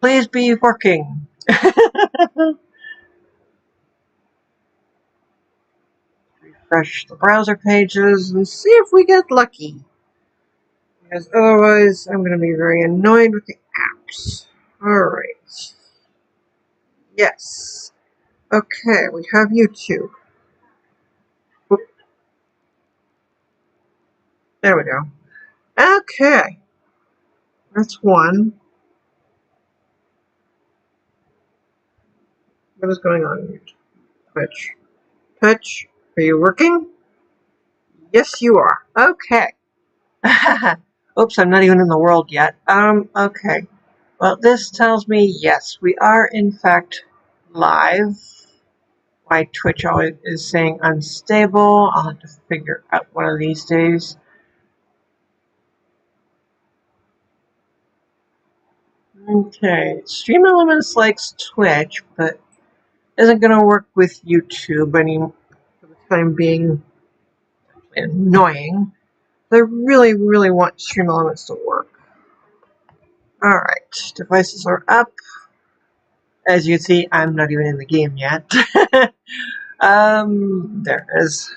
Please be working. Refresh the browser pages and see if we get lucky. Because otherwise, I'm going to be very annoyed with the apps. Alright. Yes. Okay, we have YouTube. Oop. There we go. Okay. That's one. What is going on here? Twitch. Twitch, are you working? Yes, you are. Okay. Oops, I'm not even in the world yet. Okay. Well, this tells me, yes, we are in fact live. My Twitch always is saying unstable. I'll have to figure out one of these days. Okay, Stream Elements likes Twitch, but isn't going to work with YouTube any for the time being. Annoying. I really, really want Stream Elements to work. Alright, devices are up. As you can see, I'm not even in the game yet. There it is.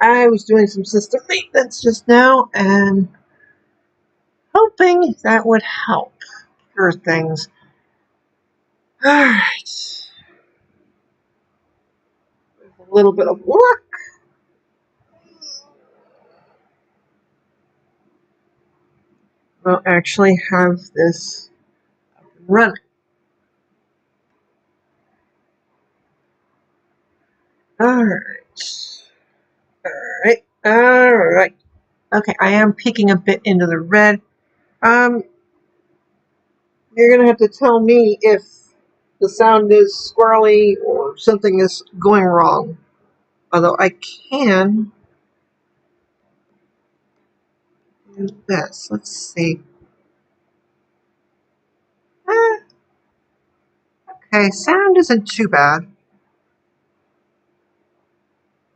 I was doing some system maintenance just now and hoping that would help for things. Alright. With a little bit of luck. We'll actually have this up and running. Alright. Okay, I am peeking a bit into the red. You're gonna have to tell me if the sound is squirrely or something is going wrong. Although I can do this. Let's see. Okay, sound isn't too bad.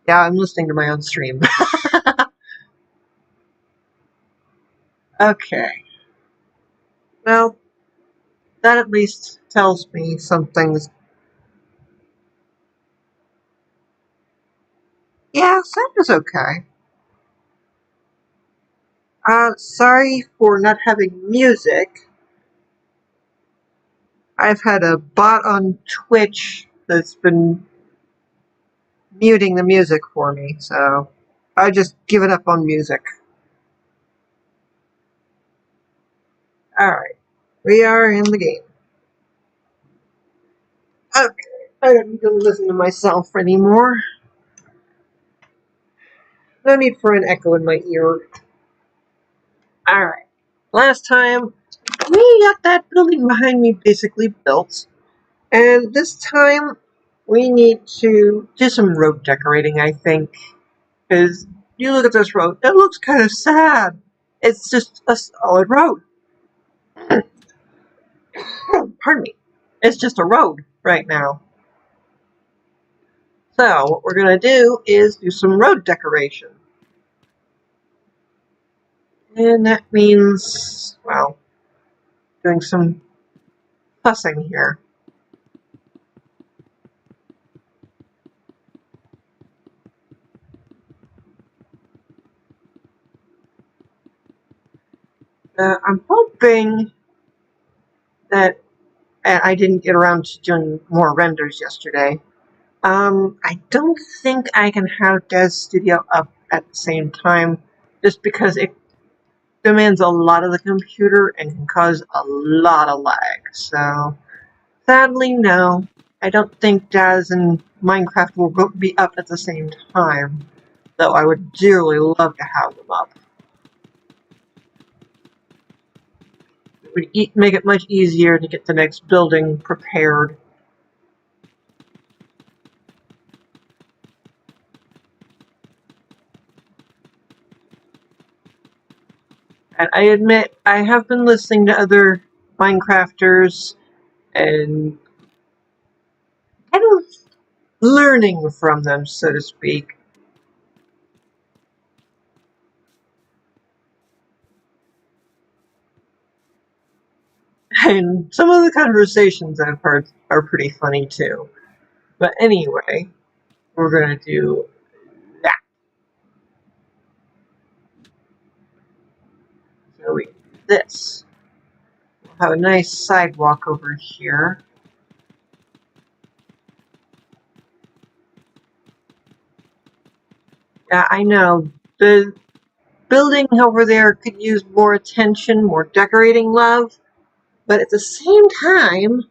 Yeah, I'm listening to my own stream. Okay. Well, that at least tells me some things. Yeah, sound is okay. Sorry for not having music. I've had a bot on Twitch that's been muting the music for me, so I just given up on music. Alright, we are in the game. Okay, I don't need to listen to myself anymore. No need for an echo in my ear. Alright, last time we got that building behind me basically built, and this time we need to do some road decorating, I think, because you look at this road, it looks kind of sad. It's just a solid road. Pardon me. It's just a road right now. So what we're going to do is do some road decoration. And that means, well, doing some fussing here. I'm hoping that I didn't get around to doing more renders yesterday. I don't think I can have Dev Studio up at the same time, just because it demands a lot of the computer and can cause a lot of lag. So, sadly, no. I don't think Daz and Minecraft will be up at the same time, though I would dearly love to have them up. It would make it much easier to get the next building prepared. And I admit, I have been listening to other Minecrafters and kind of learning from them, so to speak. And some of the conversations I've heard are pretty funny too. But anyway, we're going to do that. So we do this. We'll have a nice sidewalk over here. Yeah, I know. The building over there could use more attention, more decorating love. But at the same time,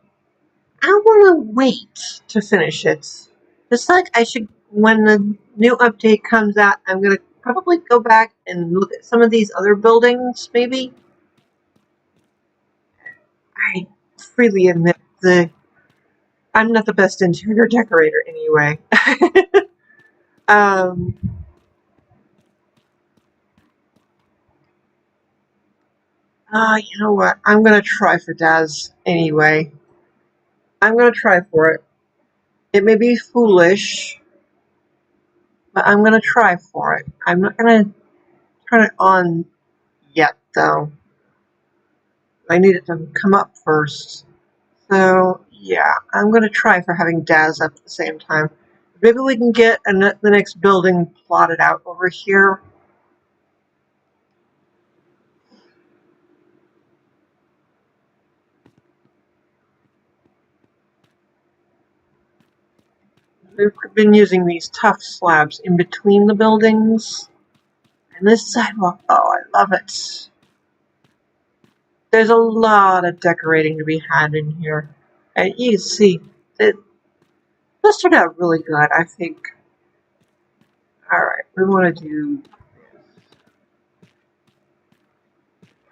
I want to wait to finish it. Just like I should, when the new update comes out, I'm going to probably go back and look at some of these other buildings, maybe. I freely admit I'm not the best interior decorator anyway. um, you know what? I'm going to try for Daz anyway. I'm going to try for it. It may be foolish, but I'm going to try for it. I'm not going to turn it on yet, though. I need it to come up first. So, yeah, I'm going to try for having Daz up at the same time. Maybe we can get the next building plotted out over here. We've been using these tough slabs in between the buildings. And this sidewalk, oh, I love it. There's a lot of decorating to be had in here. And you can see, this turned out really good, I think. Alright, we want to do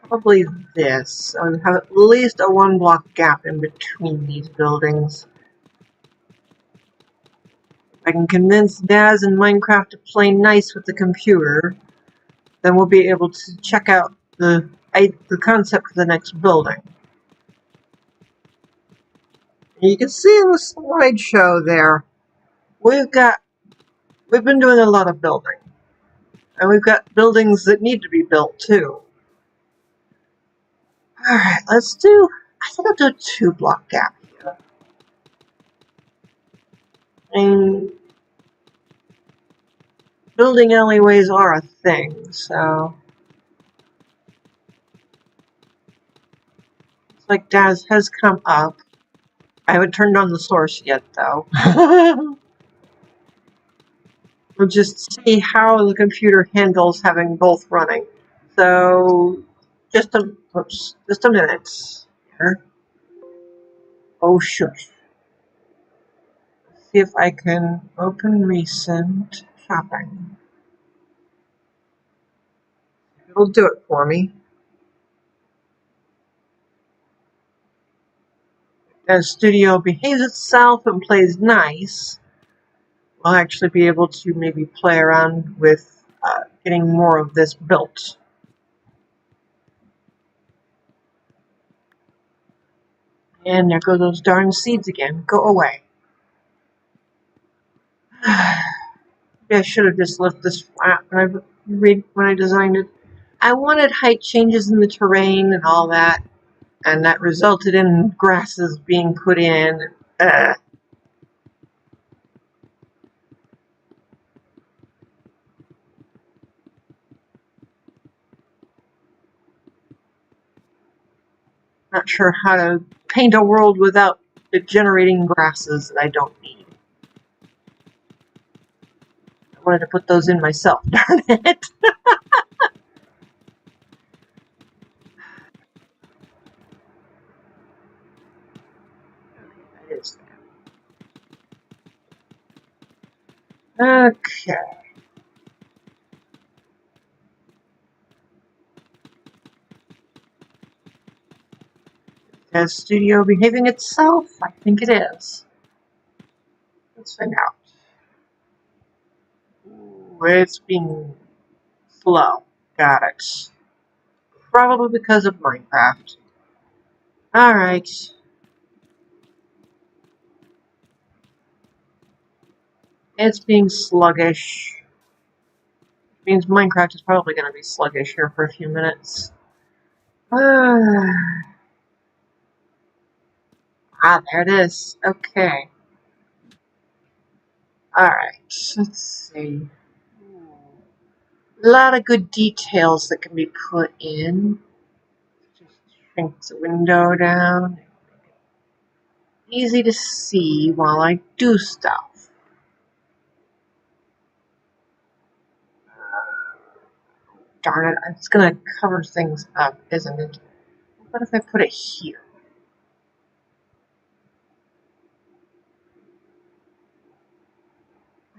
probably this. So we have at least a 1-block gap in between these buildings. If I can convince Daz and Minecraft to play nice with the computer, then we'll be able to check out the concept for the next building. And you can see in the slideshow there, we've been doing a lot of building. And we've got buildings that need to be built too. Alright, I think I'll do a 2-block gap here. And building alleyways are a thing, so it's like Daz has come up. I haven't turned on the source yet, though. We'll just see how the computer handles having both running. So, just a minute here. Oh, shush. See if I can open recent shopping. It'll do it for me. As Studio behaves itself and plays nice, we'll actually be able to maybe play around with getting more of this built. And there go those darn seeds again. Go away. I should have just left this flat when I designed it. I wanted height changes in the terrain and all that, and that resulted in grasses being put in. Not sure how to paint a world without it generating grasses that I don't need. I wanted to put those in myself, darn it. That is that. Okay. Is Studio behaving itself? I think it is. Let's find out. Ooh, it's being slow. Got it. Probably because of Minecraft. Alright. It's being sluggish. Which means Minecraft is probably going to be sluggish here for a few minutes. Ah, there it is. Okay. Alright, let's see. A lot of good details that can be put in. Just shrink the window down. Easy to see while I do stuff. Darn it, it's gonna cover things up, isn't it? What if I put it here?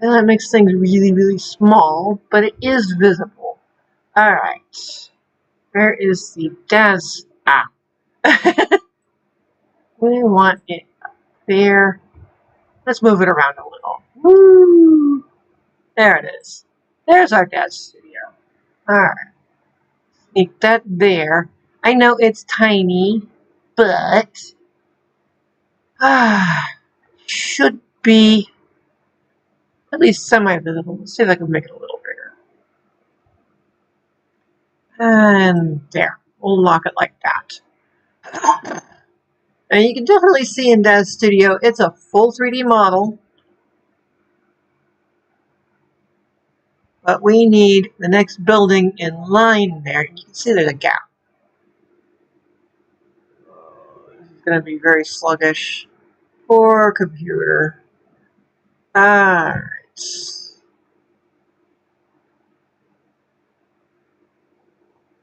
Then that makes things really, really small, but it is visible. Alright. Where is the desk? Ah. We want it up there. Let's move it around a little. Woo! There it is. There's our desk studio. Alright. Sneak that there. I know it's tiny, but should be at least semi-visible. Let's see if I can make it a little bigger. And there. We'll lock it like that. And you can definitely see in Dev Studio, it's a full 3D model. But we need the next building in line there. You can see there's a gap. This is going to be very sluggish. Poor computer. Alright.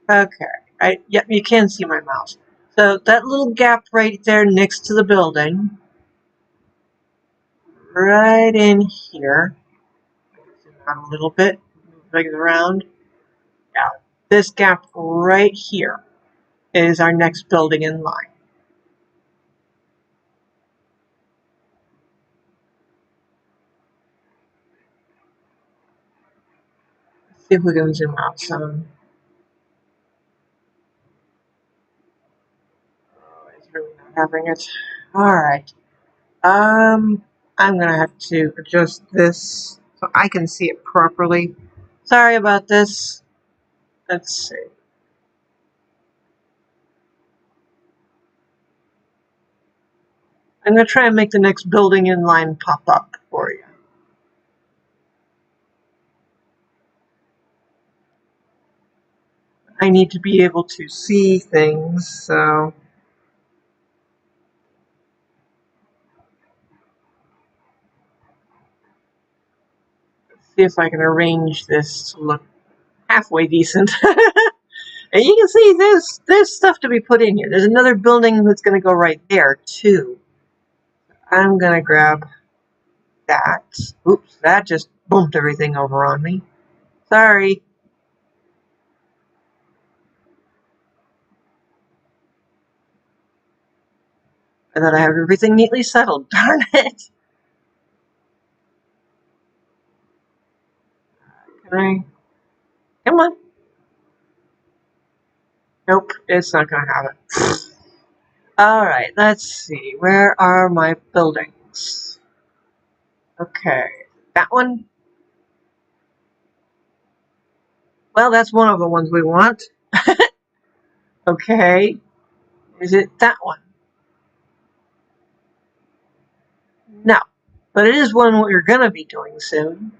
Okay. Yep, you can see my mouse. So that little gap right there next to the building. Right in here. Zoom out a little bit. Move things around. Yeah. This gap right here is our next building in line. Let's see if we can zoom out some. Oh, it's really not having it. Alright. I'm gonna have to adjust this so I can see it properly. Sorry about this. Let's see. I'm gonna try and make the next building in line pop up for you. I need to be able to see things, so let's see if I can arrange this to look halfway decent. And you can see there's stuff to be put in here. There's another building that's gonna go right there too. I'm gonna grab that. Oops, that just bumped everything over on me. Sorry. I thought I had everything neatly settled. Darn it. Can I? Come on. Nope, it's not going to have it. Alright, let's see. Where are my buildings? Okay, that one. Well, that's one of the ones we want. Okay, is it that one? No, but it is one we're going to be doing soon.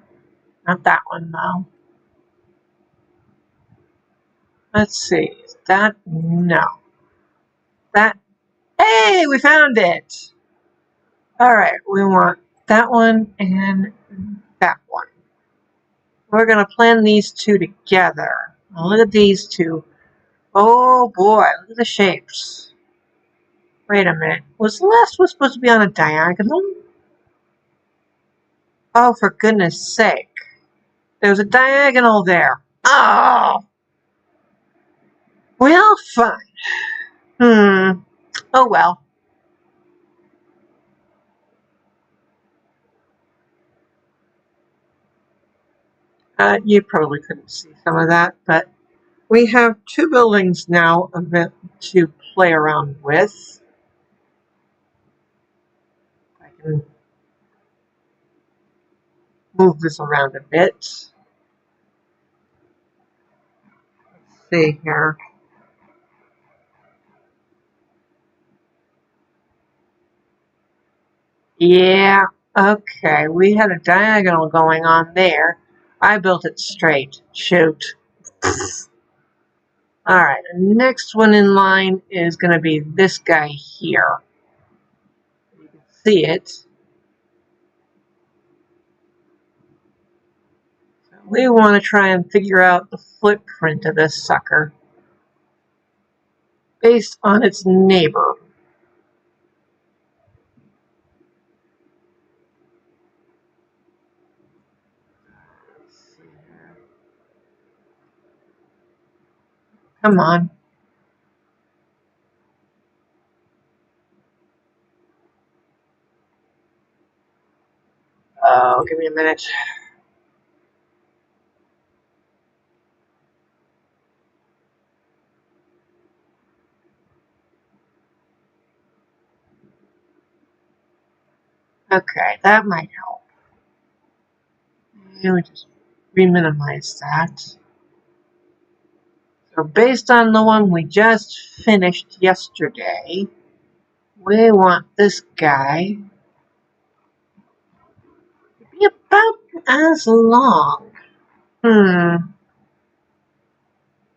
Not that one, though. Let's see. Is that? No. That. Hey, we found it! Alright, we want that one and that one. We're going to plan these two together. Now look at these two. Oh boy, look at the shapes. Wait a minute. Was the last one supposed to be on a diagonal? Oh, for goodness sake. There's a diagonal there. Oh! Well, fine. Oh well. You probably couldn't see some of that, but we have two buildings now to play around with. I can move this around a bit. Let's see here. Yeah, okay, we had a diagonal going on there. I built it straight. Shoot. Alright, the next one in line is going to be this guy here. You can see it. So we want to try and figure out the footprint of this sucker based on its neighbor. Come on. Oh, give me a minute. Okay, that might help. And we just re-minimize that. So based on the one we just finished yesterday, we want this guy to be about as long.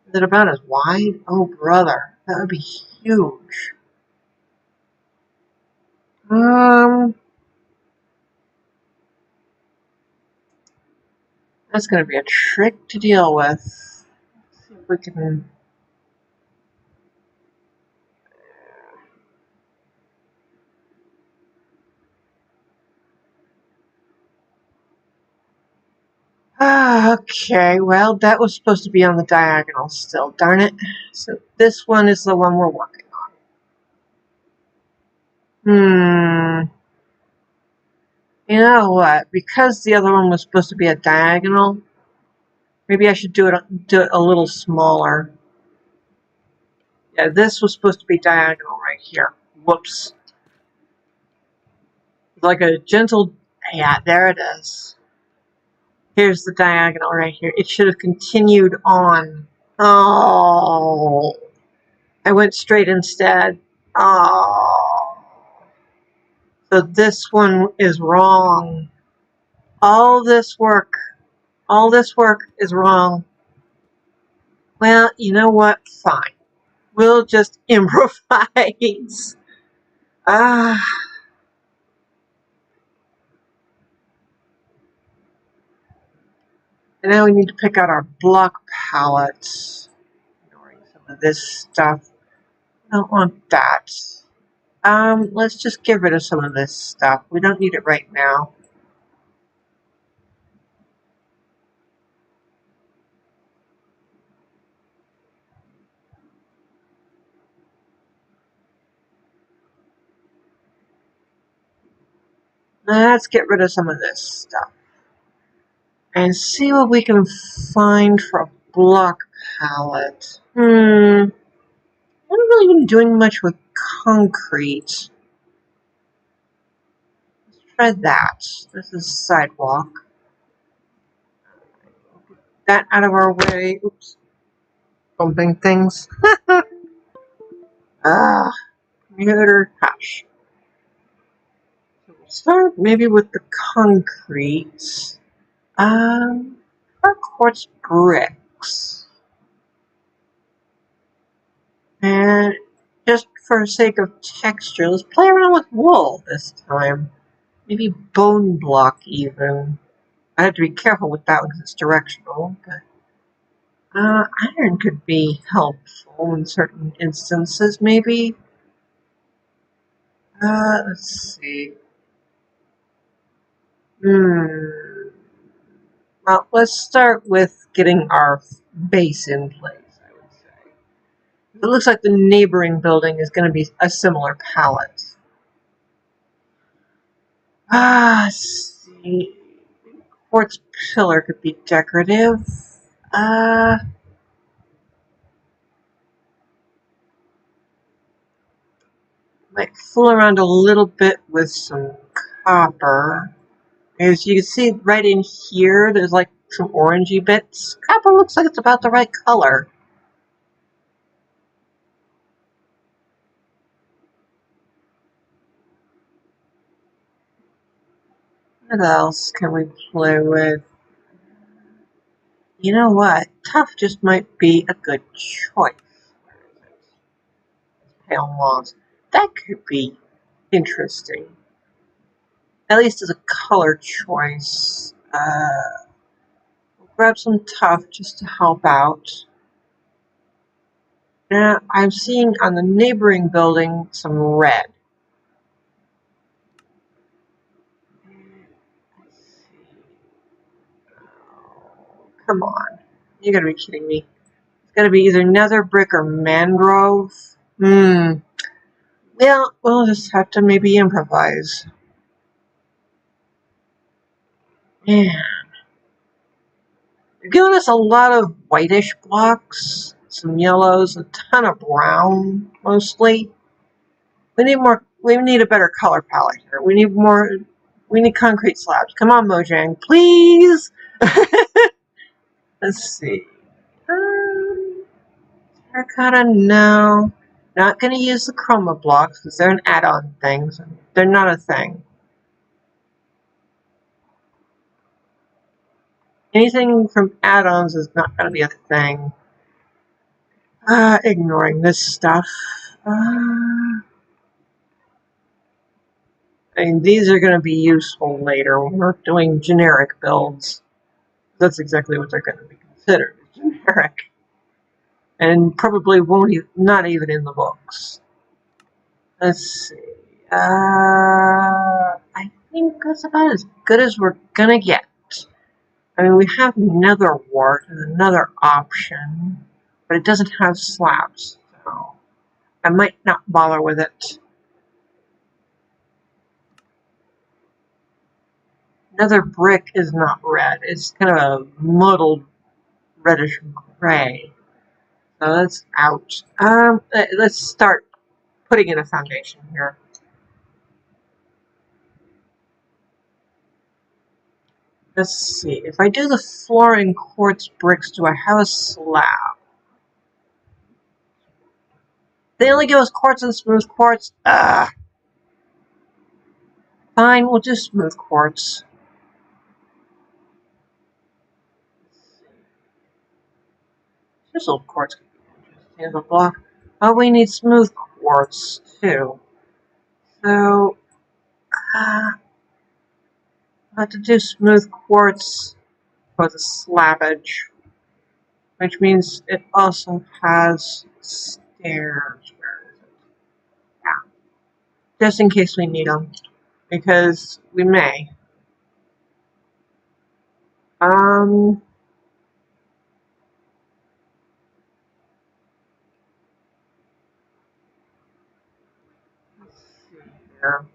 Is it about as wide? Oh, brother, that would be huge. That's going to be a trick to deal with. Let's see if we can. Okay, well, that was supposed to be on the diagonal still, darn it. So this one is the one we're working on. You know what? Because the other one was supposed to be a diagonal, maybe I should do it a little smaller. Yeah, this was supposed to be diagonal right here. Whoops. Like a gentle, yeah, there it is. Here's the diagonal right here. It should have continued on. Oh, I went straight instead. Oh, so this one is wrong. All this work is wrong. Well, you know what? Fine. We'll just improvise. And now we need to pick out our block palettes. Ignoring some of this stuff. I don't want that. Let's just get rid of some of this stuff. We don't need it right now. Let's get rid of some of this stuff. And see what we can find for a block palette. I haven't really been doing much with concrete. Let's try that. This is sidewalk. Get that out of our way. Oops. Bumping things. Computer, hush. So we'll start maybe with the concrete. Quartz bricks. And just for sake of texture, let's play around with wool this time. Maybe bone block even. I have to be careful with that one because it's directional. But iron could be helpful in certain instances, maybe. Let's see. Well, let's start with getting our base in place, I would say. It looks like the neighboring building is going to be a similar palette. Let's see. Quartz pillar could be decorative. Might fool around a little bit with some copper. As you can see right in here, there's like some orangey bits. Copper looks like it's about the right color. What else can we play with? You know what? Tough just might be a good choice. Pale moss. That could be interesting. At least as a color choice. We'll grab some tough just to help out. Now, I'm seeing on the neighboring building some red. Come on. You gotta be kidding me. It's gotta be either nether brick or mangrove. Well, we'll just have to maybe improvise. Man. They're giving us a lot of whitish blocks, some yellows, a ton of brown, mostly. We need more. We need a better color palette here. We need more. We need concrete slabs. Come on, Mojang, please. Let's see. Terracotta, no. Not going to use the chroma blocks because they're an add-on thing. So they're not a thing. Anything from add-ons is not going to be a thing. Ignoring this stuff. I mean, these are going to be useful later when we're doing generic builds. That's exactly what they're going to be considered, generic. And probably won't even, not even in the books. Let's see. I think that's about as good as we're going to get. I mean, we have nether wart as another option, but it doesn't have slabs, so I might not bother with it. Nether brick is not red. It's kind of a muddled reddish gray. So that's out. Let's start putting in a foundation here. Let's see. If I do the floor in quartz bricks, do I have a slab? They only give us quartz and smooth quartz. Ugh. Fine, we'll do smooth quartz. Chisel quartz could be interesting as a block. Oh, we need smooth quartz too. So, I'll have to do smooth quartz for the slabbage, which means it also has stairs. Where is it? Yeah. Just in case we need them, because we may. Let's see here.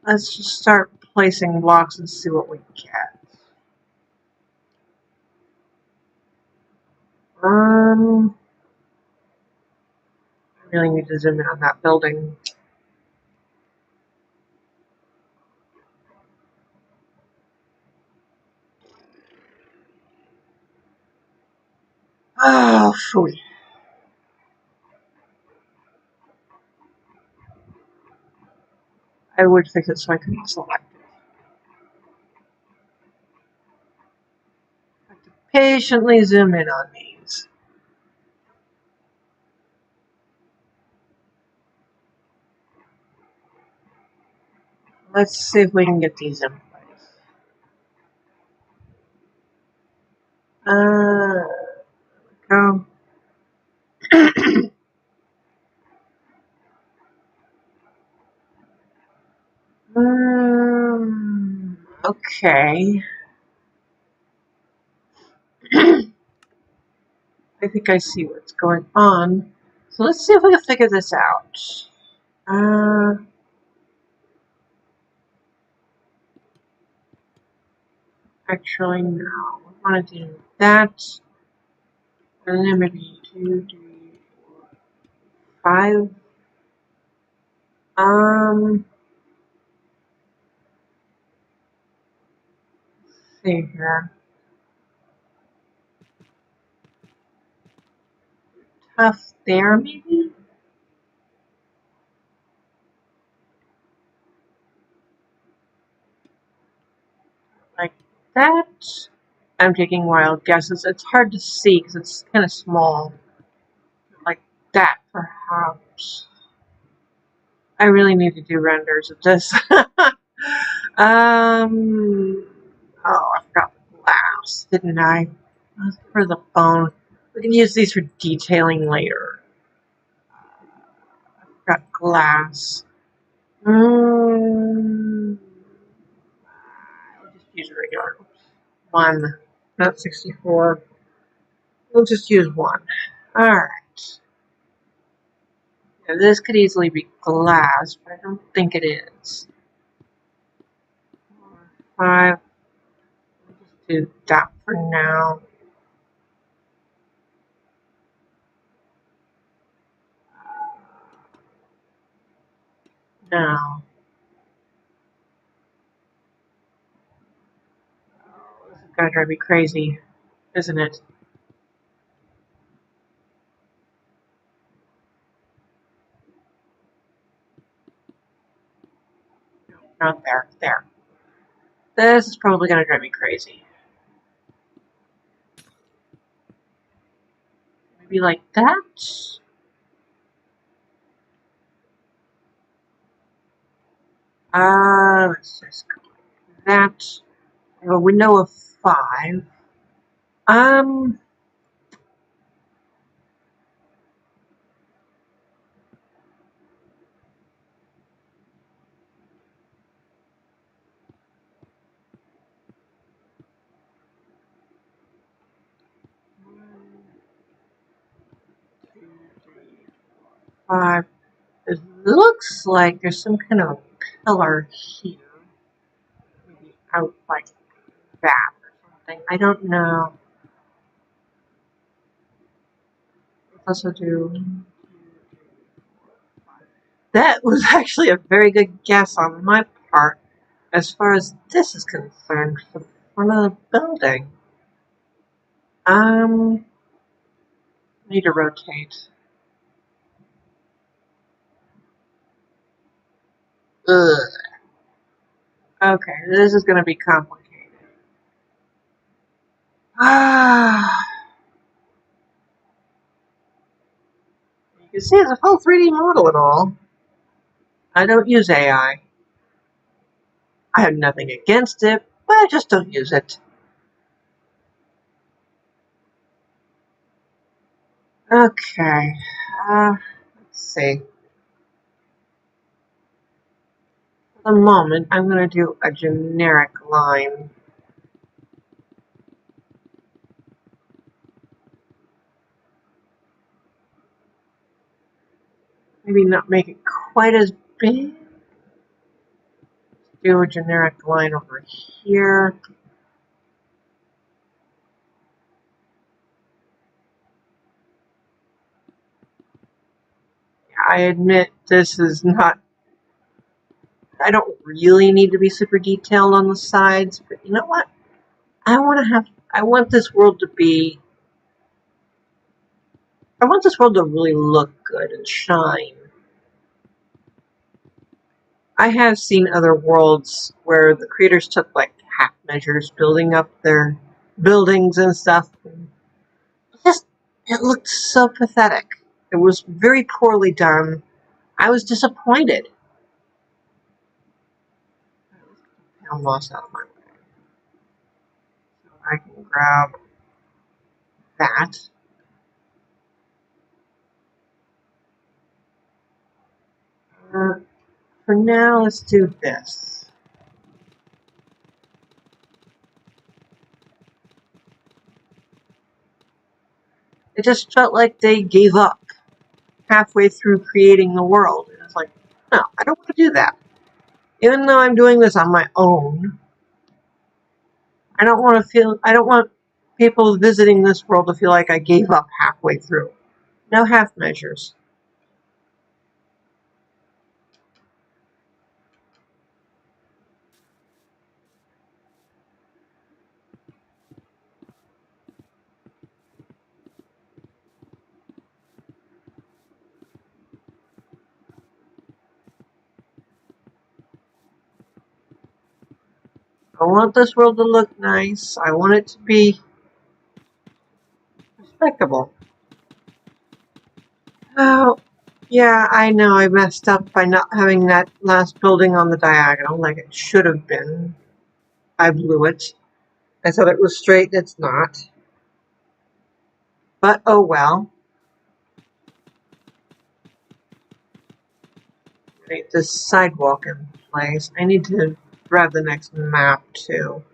Let's just start placing blocks and see what we get. I really need to zoom in on that building. Oh, phooey. I would fix it so I couldn't select it. I have to patiently zoom in on these. Let's see if we can get these in place. Go. Okay. I think I see what's going on. So let's see if we can figure this out. Actually, no. I want to do that. And then maybe 2, 3, 4, 5. Let's see here. cuff there, maybe? Like that? I'm taking wild guesses. It's hard to see because it's kind of small. Like that, perhaps. I really need to do renders of this. Oh, I forgot the glass, didn't I? For the phone. We can use these for detailing later. I've got glass. I'll just use a regular. One, not 64. We'll just use one. Alright. Now this could easily be glass, but I don't think it is. 4, 5. We'll just do that for now. Now. This is gonna drive me crazy, isn't it? No, not there. There. This is probably gonna drive me crazy. Maybe like that? Let's just go like that. I have a window of 5. Um, 5. It looks like there's some kind of pillar here. Maybe out like that or something. I don't know. Let's also do. That was actually a very good guess on my part as far as this is concerned for the front of the building. I need to rotate. Ugh. Okay, this is going to be complicated. Ah. You can see it's a full 3D model and all. I don't use AI. I have nothing against it, but I just don't use it. Okay, let's see. For the moment, I'm going to do a generic line. Maybe not make it quite as big. Do a generic line over here. I admit this is not, I don't really need to be super detailed on the sides, but you know what? I want this world to be, I want this world to really look good and shine. I have seen other worlds where the creators took like half measures building up their buildings and stuff. It looked so pathetic. It was very poorly done. I was disappointed. Pound loss out of my way. So I can grab that. For now, let's do this. It just felt like they gave up halfway through creating the world. And it's like, no, I don't want to do that. Even though I'm doing this on my own, I don't want people visiting this world to feel like I gave up halfway through. No half measures. I want this world to look nice. I want it to be respectable. Oh, yeah, I know I messed up by not having that last building on the diagonal like it should have been. I blew it. I thought it was straight, it's not. But oh well. Right, this sidewalk in place. I need to grab the next map too.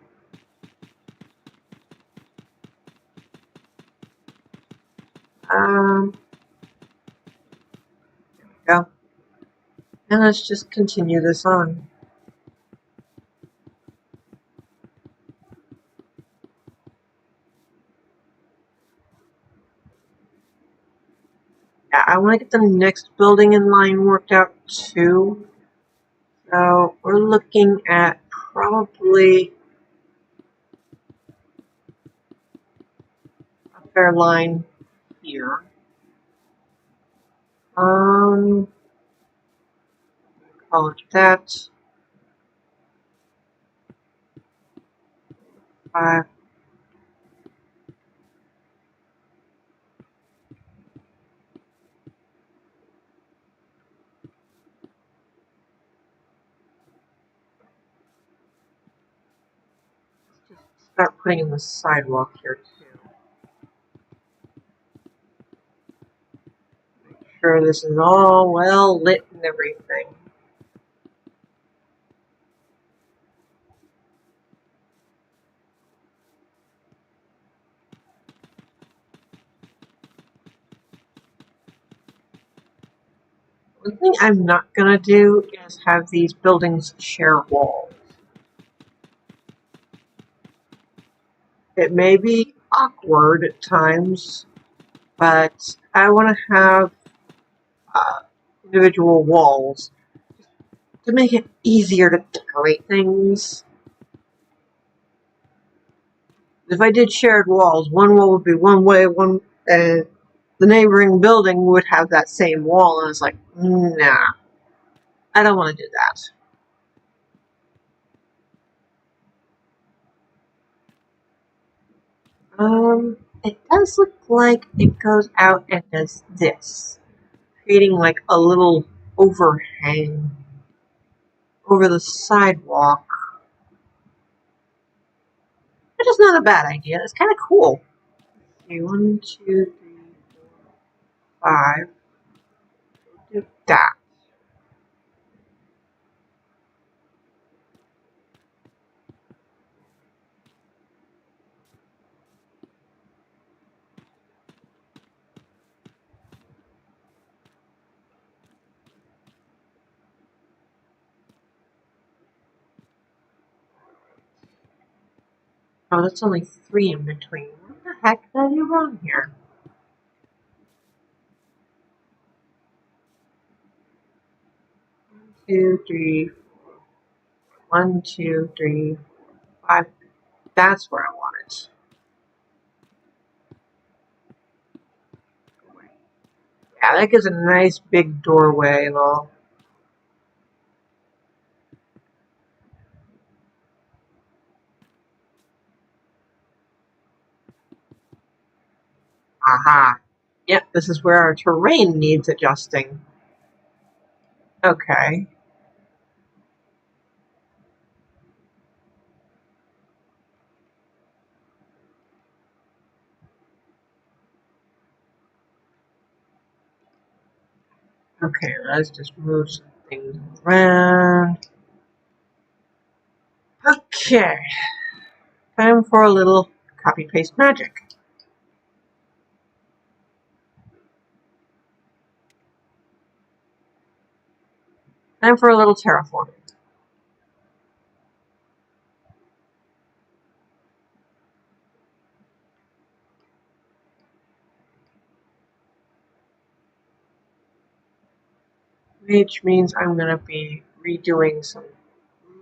There we go. And let's just continue this on. Yeah, I want to get the next building in line worked out too. So we're looking at probably a fair line here. Call it that. 5. Just start putting in the sidewalk here too. Make sure this is all well lit and everything. One thing I'm not going to do is have these buildings share walls. It may be awkward at times, but I want to have individual walls to make it easier to decorate things. If I did shared walls, one wall would be one way, and the neighboring building would have that same wall, and it's like, nah, I don't want to do that. It does look like it goes out and does this, creating like a little overhang over the sidewalk, which is not a bad idea. It's kind of cool. Okay, 1, 2, 3, 4, 5. Do that. Oh, that's only 3 in between. What the heck did I do wrong here? Two, three, 1, 2, 3, 5. That's where I want it. Yeah, that gives a nice big doorway and all. Aha. Yep, this is where our terrain needs adjusting. Okay. Okay, let's just move some things around. Okay. Time for a little copy-paste magic. Time for a little terraforming. Which means I'm going to be redoing some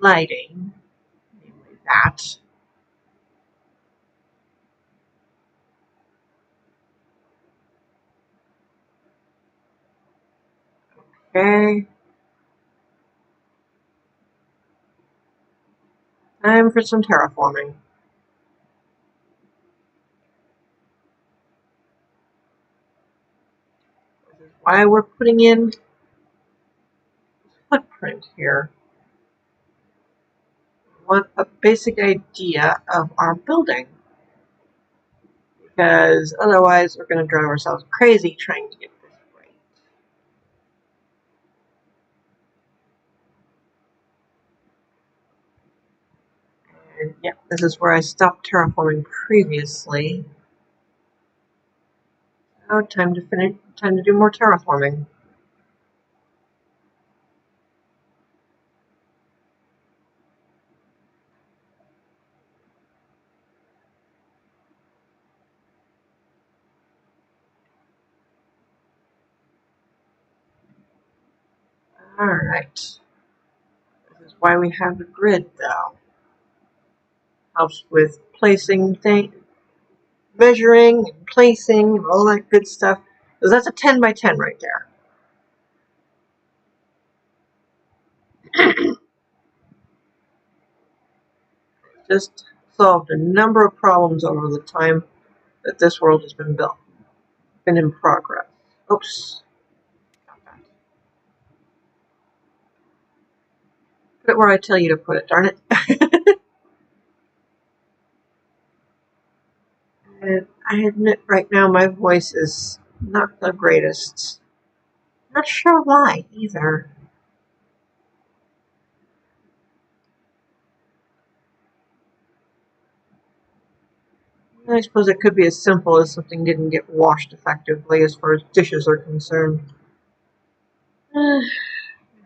lighting. Namely that. Okay. Time for some terraforming. This is why we're putting in footprint here. We want a basic idea of our building, because otherwise we're going to drive ourselves crazy trying to get this right. And yeah, this is where I stopped terraforming previously. Now time to finish. Time to do more terraforming. All right. This is why we have the grid, though. Helps with placing things, measuring, and placing, and all that good stuff. Because that's a 10 by 10 right there. Just solved a number of problems over the time that this world has been built, been in progress. Oops. Put it where I tell you to put it, darn it. And I admit right now my voice is not the greatest. Not sure why either. I suppose it could be as simple as something didn't get washed effectively as far as dishes are concerned.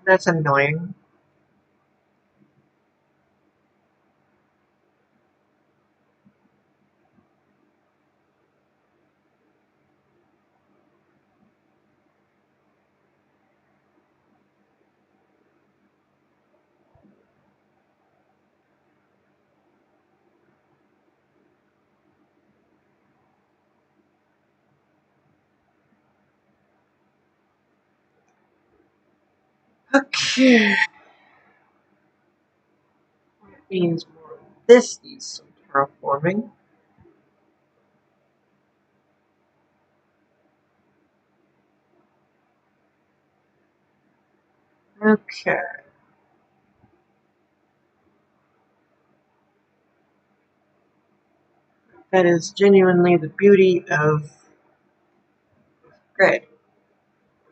That's annoying. Okay. That means more of this needs some terraforming. Okay. That is genuinely the beauty of this grid. It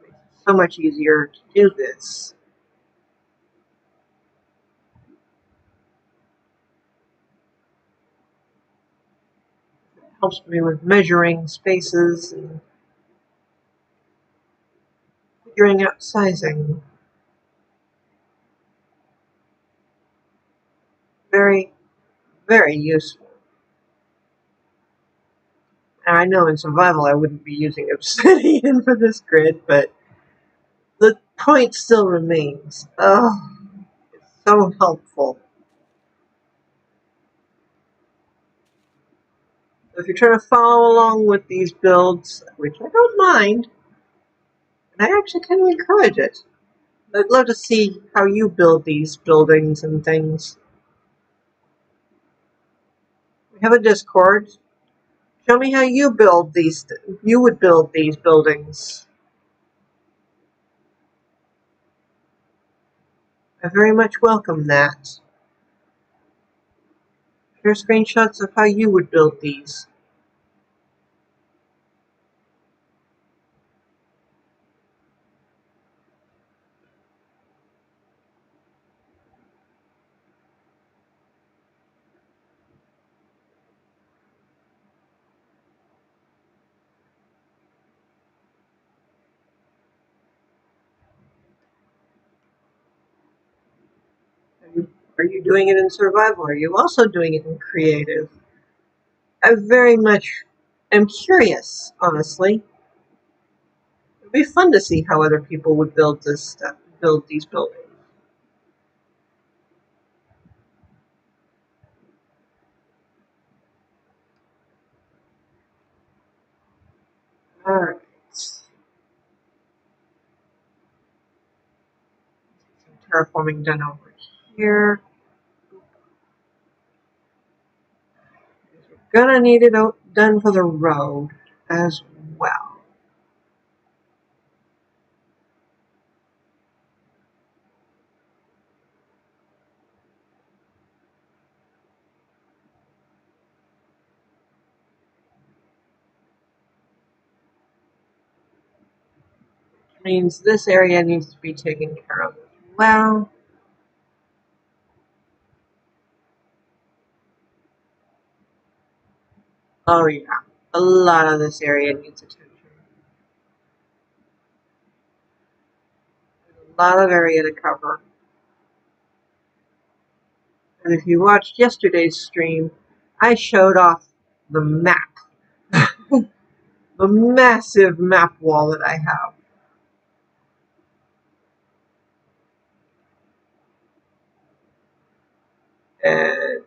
makes it so much easier to do this. It helps me with measuring spaces and figuring out sizing. Very, very useful. Now, I know in survival I wouldn't be using obsidian for this grid, but the point still remains. Oh, it's so helpful. So if you're trying to follow along with these builds, which I don't mind, and I actually kind of encourage it, I'd love to see how you build these buildings and things. We have a Discord. Show me how you build these. You would build these buildings. I very much welcome that. Share screenshots of how you would build these. Are you doing it in survival? Are you also doing it in creative? I very much am curious, honestly. It'd be fun to see how other people would build this stuff, build these buildings. Alright. Some terraforming done over here. Gonna need it done for the road as well. Means this area needs to be taken care of as well. Oh yeah, a lot of this area needs attention. There's a lot of area to cover. And if you watched yesterday's stream, I showed off the map. The massive map wall that I have. And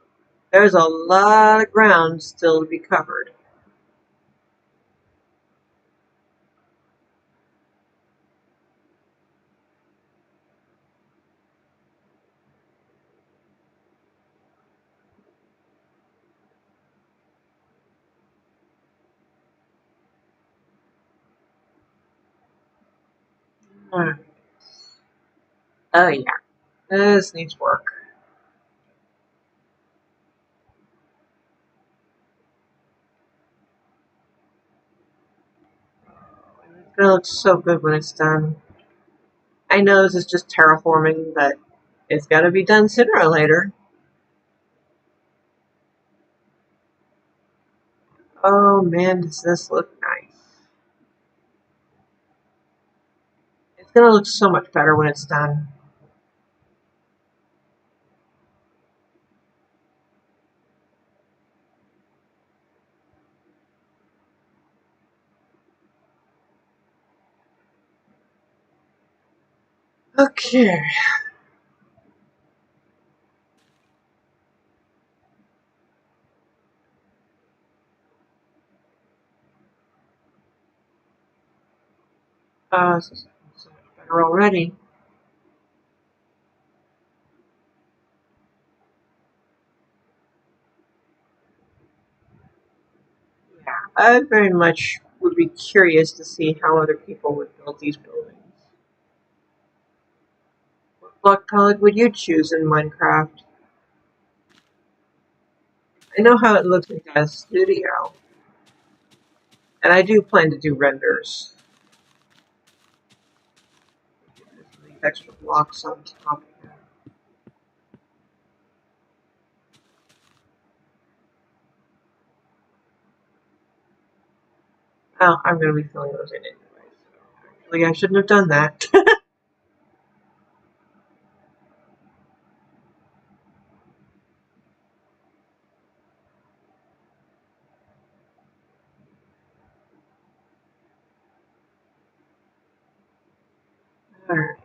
there's a lot of ground still to be covered. Oh yeah, this needs work. It's gonna look so good when it's done. I know this is just terraforming, but it's gotta be done sooner or later. Oh man, does this look nice. It's gonna look so much better when it's done. Okay. This is so much better already. Yeah, I very much would be curious to see how other people would build these buildings. What block palette would you choose in Minecraft? I know how it looks in a studio, and I do plan to do renders. Just leave extra blocks on top here. Oh, I'm going to be filling those in anyway. So actually, I shouldn't have done that. Alright.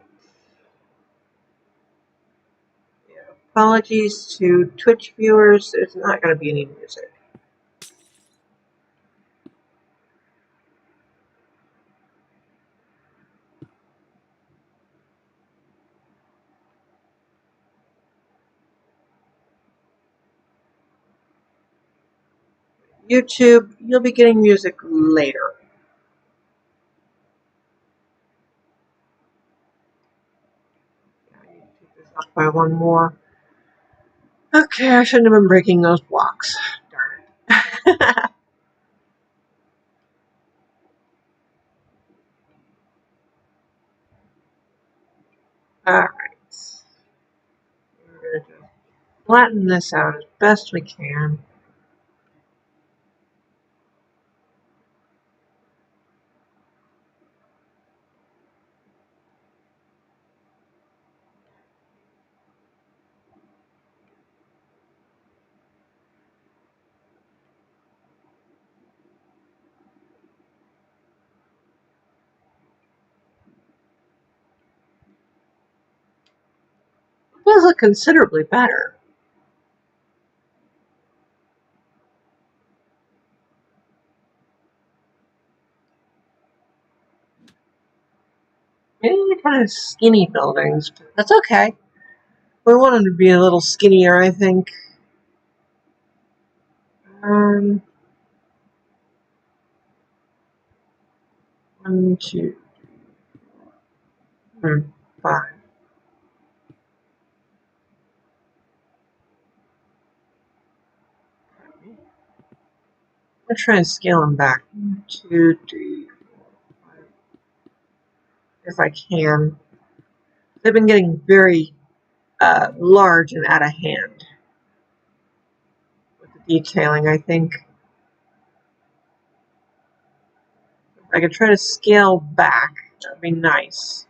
Yeah. Apologies to Twitch viewers, there's not going to be any music. YouTube, you'll be getting music later. I need to take this up by one more. Okay, I shouldn't have been breaking those blocks. Darn it. Alright. We're going to just flatten this out as best we can. It does look considerably better. Maybe they're kind of skinny buildings, but that's okay. We want them to be a little skinnier, I think. 1, 2, 5. I'm trying to scale them back. 1, 2, 3, 4, 5. If I can. They've been getting very large and out of hand with the detailing, I think. If I could try to scale back, that'd be nice.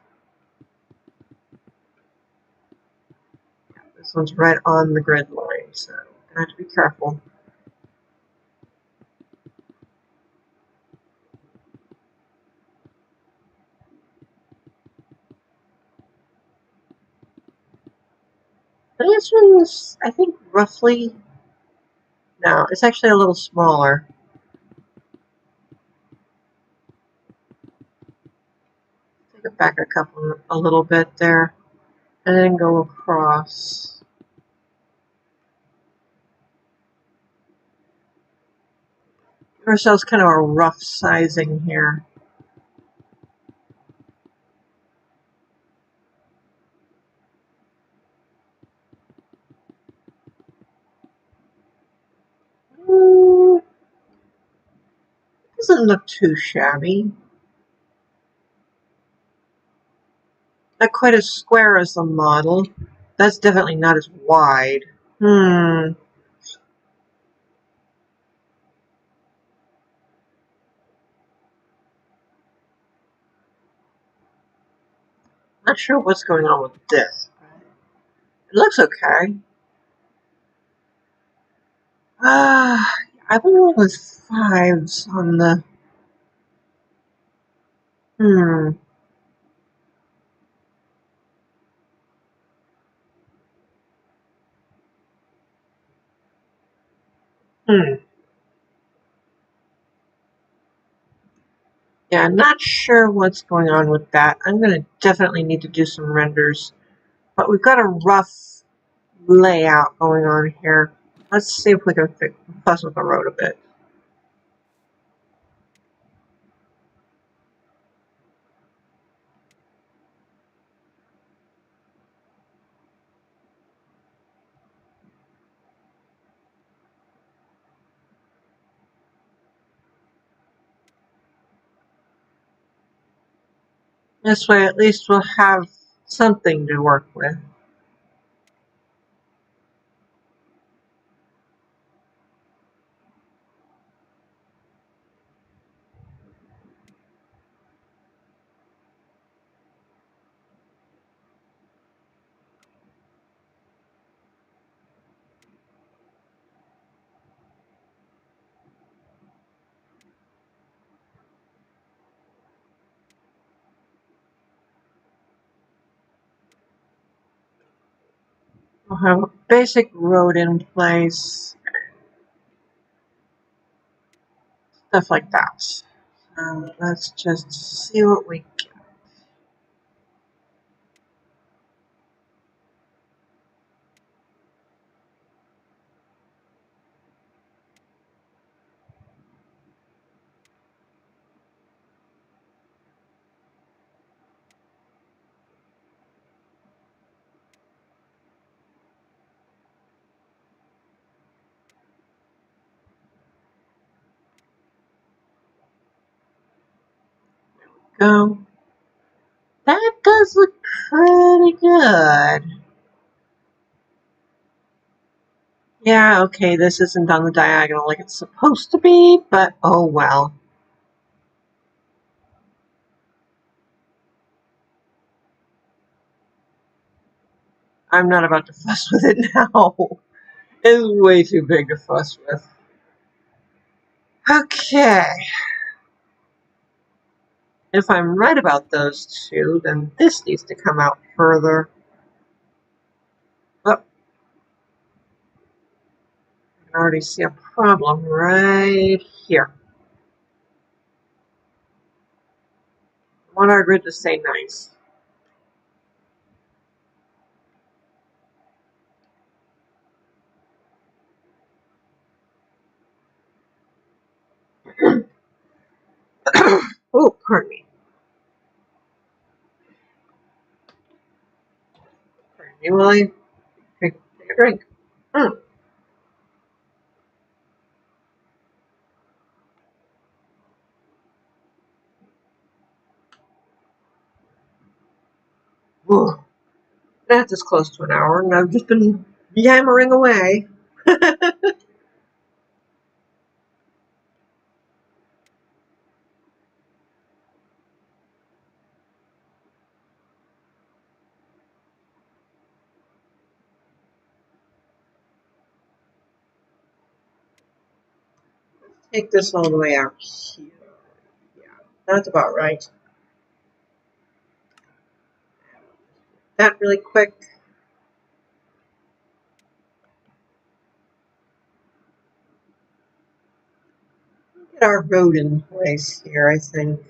This one's right on the grid line, so I have to be careful. This one's, I think, roughly. No, it's actually a little smaller. Take it back a little bit there, and then go across. Give ourselves kind of a rough sizing here. Doesn't look too shabby. Not quite as square as the model. That's definitely not as wide. Not sure what's going on with this. It looks okay. I went with 5s on the. Yeah, I'm not sure what's going on with that. I'm going to definitely need to do some renders. But we've got a rough layout going on here. Let's see if we can fuss with the road a bit. This way, at least we'll have something to work with. We'll have a basic road in place. Stuff like that. Let's just see what we get. Go. That does look pretty good. Yeah, okay, this isn't on the diagonal like it's supposed to be, but oh well. I'm not about to fuss with it now. It's way too big to fuss with. Okay. If I'm right about those two, then this needs to come out further. Oh, I can already see a problem right here. I want our grid to stay nice. Oh, pardon me. Pardon me while I take a drink. Mm. Ooh, that's as close to an hour, and I've just been yammering away. Take this all the way out here. Yeah, that's about right. That really quick. Get our road in place here, I think.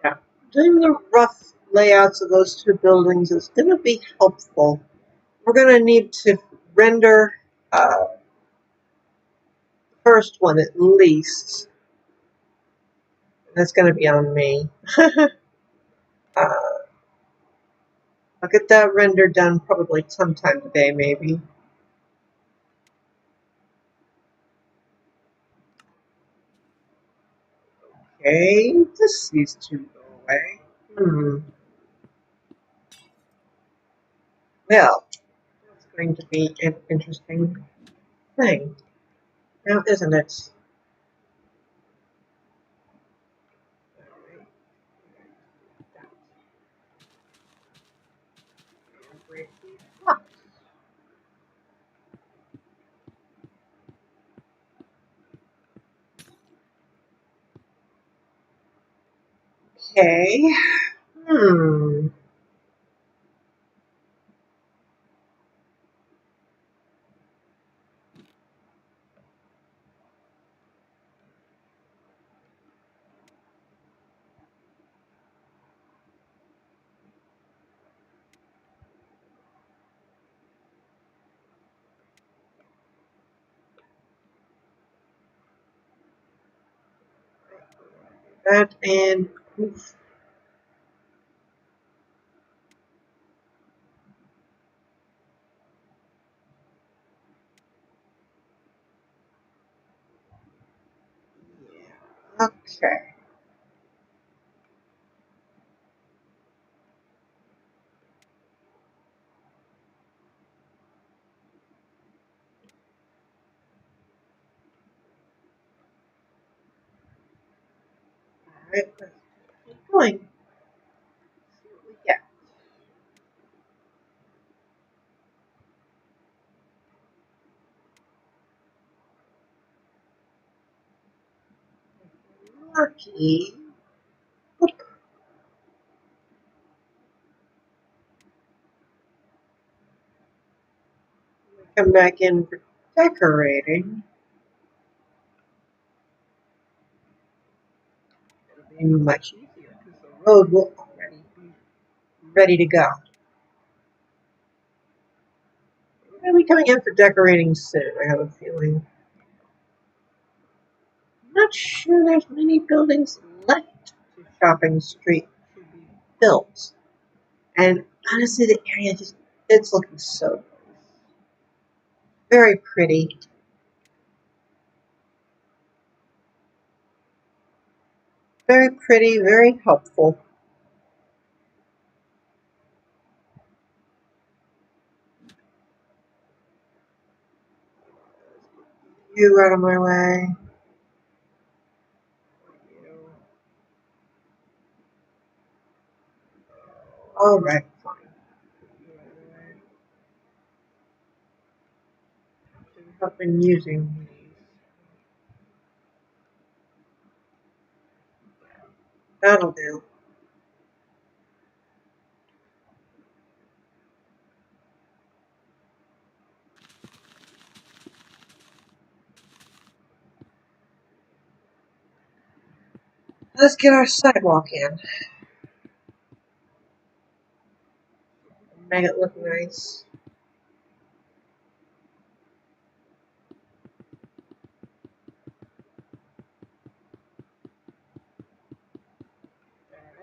Yeah, doing the rough layouts of those two buildings is going to be helpful. We're going to need to render the first one at least. That's going to be on me. I'll get that render done probably sometime today, maybe. Okay, this needs to go away. Well, it's going to be an interesting thing, now isn't it? Okay. Hmm. That and oof. Okay. All right. Let's keep going. See what we get. Lucky. Oop. Come back in for decorating. It'll be much easier because the road will already be ready to go. We're going to be coming in for decorating soon, I have a feeling. I'm not sure there's many buildings left to Shopping Street to be built. And honestly, the area just, it's looking so very pretty. Very pretty, very helpful. You out of my way. All right, fine. I've been using these. That'll do. Let's get our sidewalk in. Make it look nice.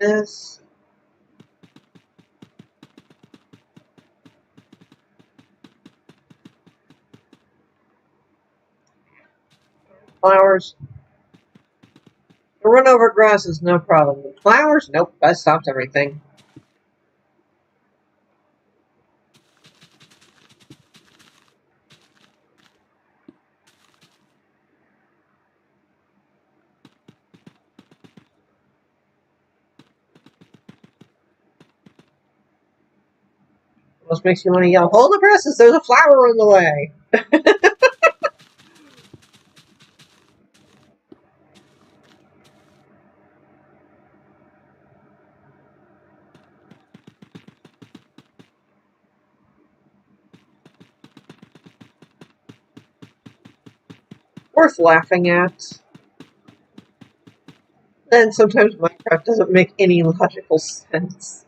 There it is. Flowers. The run over grass is no problem. The flowers, nope, that stops everything. Almost makes you want to yell, hold the presses, there's a flower in the way. Worth laughing at. And sometimes Minecraft doesn't make any logical sense.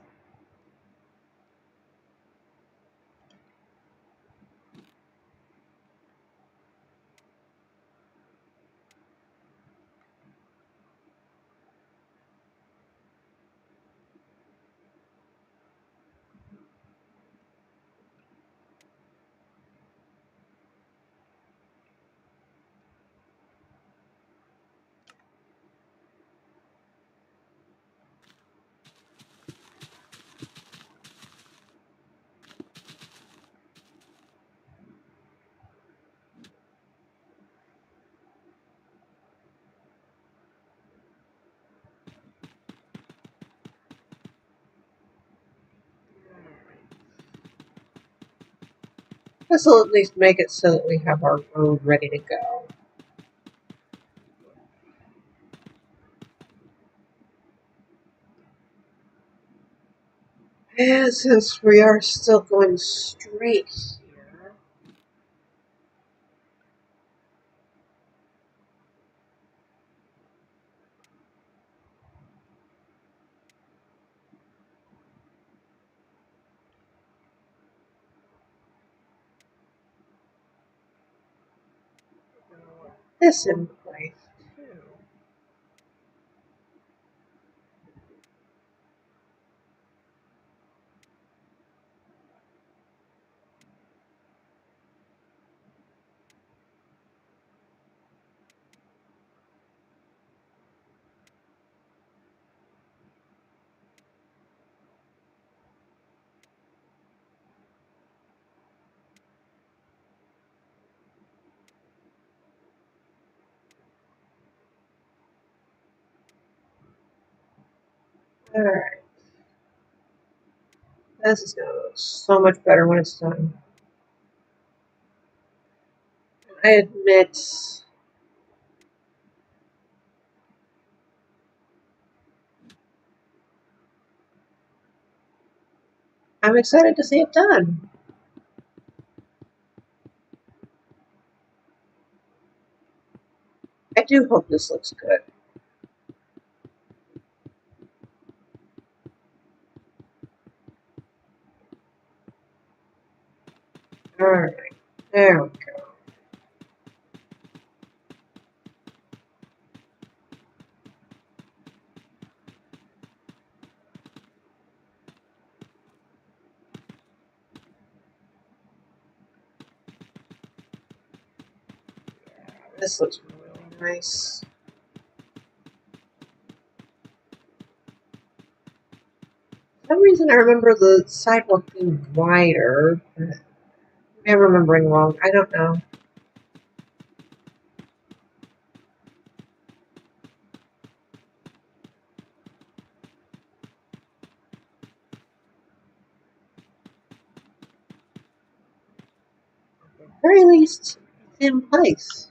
This will at least make it so that we have our road ready to go. And since we are still going straight here, this in place too. Alright. This is going to look so much better when it's done. I admit, I'm excited to see it done. I do hope this looks good. Alright, there we go. This looks really nice. For some reason I remember the sidewalk being wider. Maybe I'm remembering wrong. I don't know. At the very least, it's in place.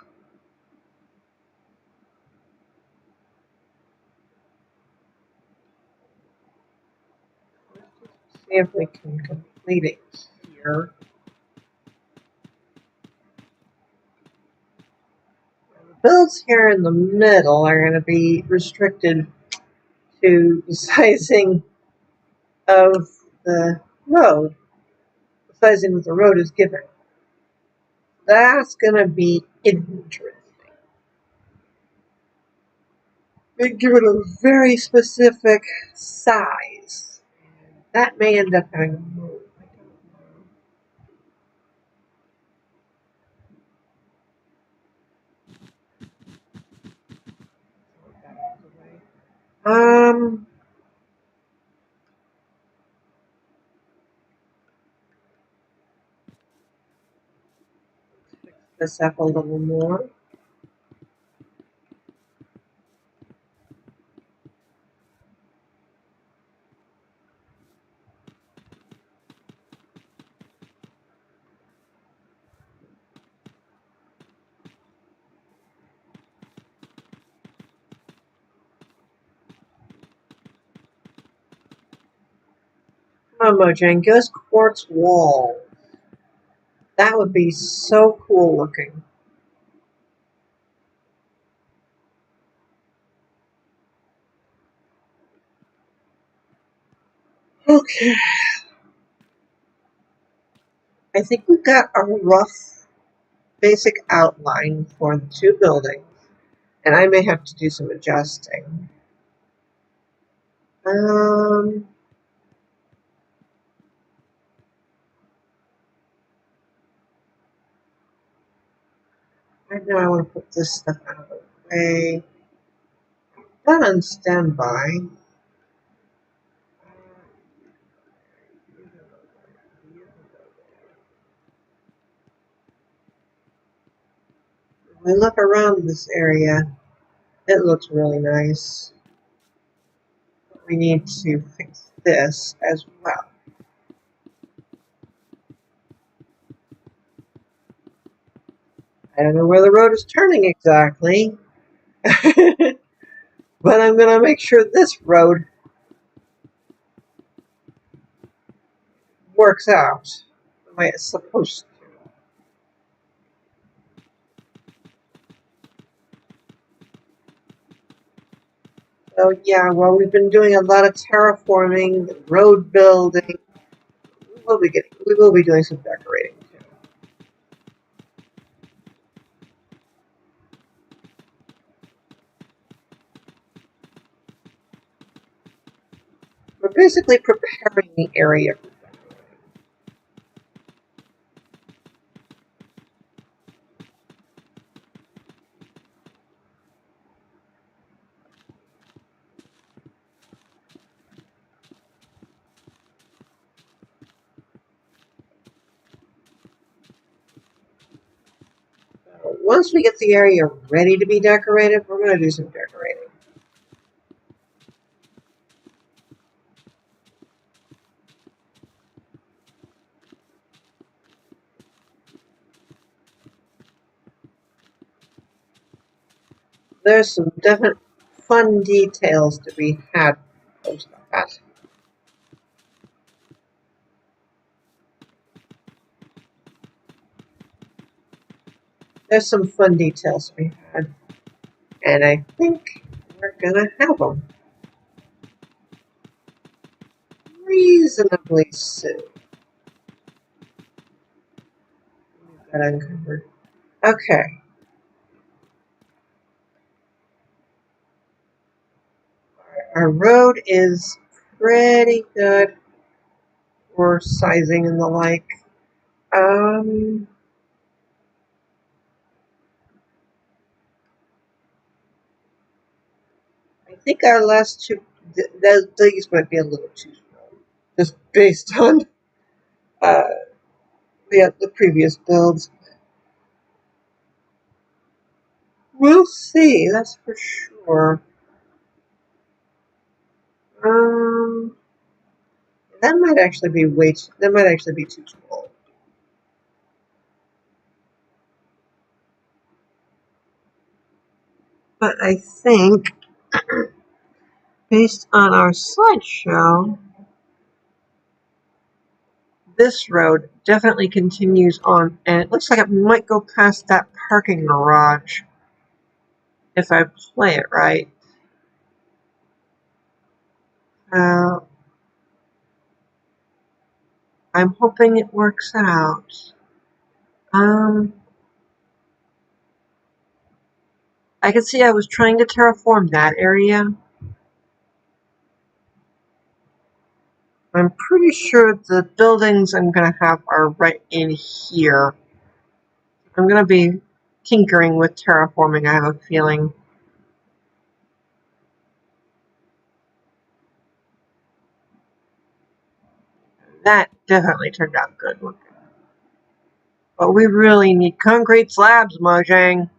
See if we can complete it here. The builds here in the middle are going to be restricted to the sizing of the road. The sizing of the road is given. That's going to be interesting. They give it a very specific size. That may end up having a move. Fix this up a little more. Come on, Mojang, give us quartz wall. That would be so cool looking. Okay. I think we've got a rough basic outline for the two buildings, and I may have to do some adjusting. I know I want to put this stuff out of the way. Not on standby. When we look around this area, it looks really nice. We need to fix this as well. I don't know where the road is turning exactly, but I'm going to make sure this road works out the way it's supposed to. So yeah, well, we've been doing a lot of terraforming, road building. We will be doing some decorating too. We're basically preparing the area for decorating. So once we get the area ready to be decorated, we're going to do some decorating. There's some definite fun details to be had post that. There's some fun details to be had, and I think we're gonna have them reasonably soon. Leave that uncovered. Okay. Our road is pretty good for sizing and the like. I think our last two, these might be a little too small, just based on the previous builds. We'll see, that's for sure. That might actually be too small. But I think, based on our slideshow, this road definitely continues on, and it looks like it might go past that parking garage if I play it right. Uh, I'm hoping it works out. I can see I was trying to terraform that area. I'm pretty sure the buildings I'm going to have are right in here. I'm going to be tinkering with terraforming, I have a feeling. That definitely turned out good. But we really need concrete slabs, Mojang.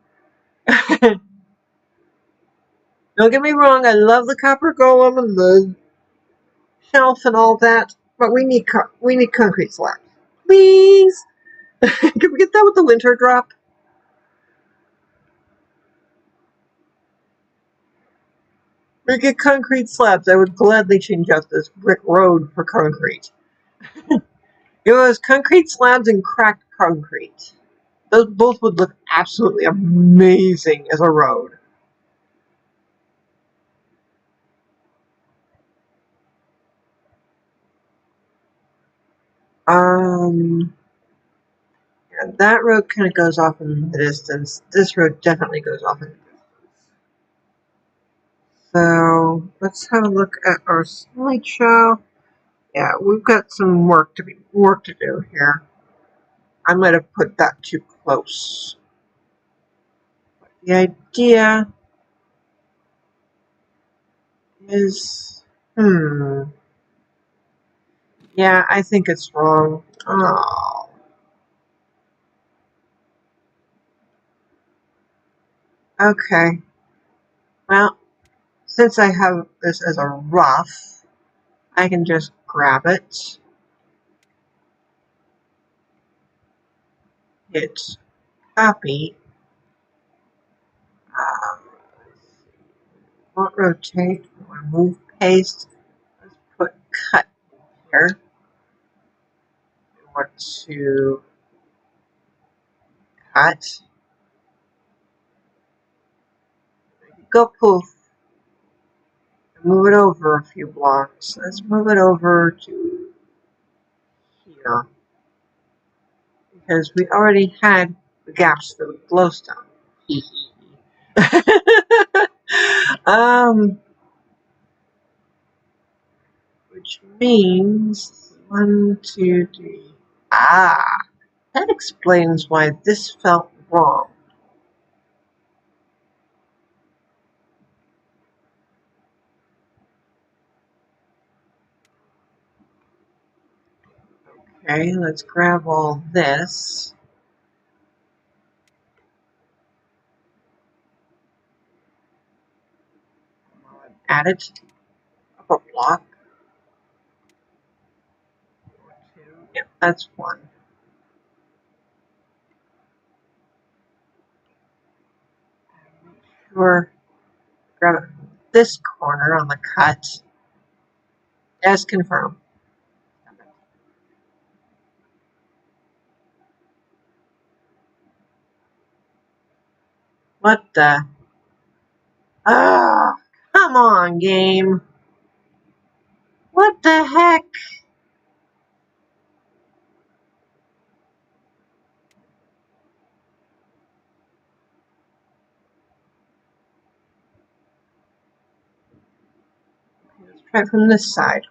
Don't get me wrong, I love the copper golem and the shelf and all that, but we need concrete slabs. Please! Can we get that with the winter drop? We get concrete slabs. I would gladly change out this brick road for concrete. It was concrete slabs and cracked concrete. Those both would look absolutely amazing as a road. Yeah, that road kind of goes off in the distance. This road definitely goes off in the distance. So let's have a look at our slideshow. Yeah, we've got some work to do here. I might have put that too close. The idea is, yeah, I think it's wrong. Oh. Okay. Well, since I have this as a rough, I can just grab it, hit copy, um, won't rotate, remove paste, let's put cut here. We want to cut, go poof, move it over a few blocks. Let's move it over to here because we already had the gaps for the glowstone. Which means 1, 2, 3. Ah, that explains why this felt wrong. Okay, let's grab all this. Add it up a block. 2. Yep, that's 1. Make sure grab this corner on the cut. As confirmed. What the? Ah, come on, game. What the heck? Let's try it from this side.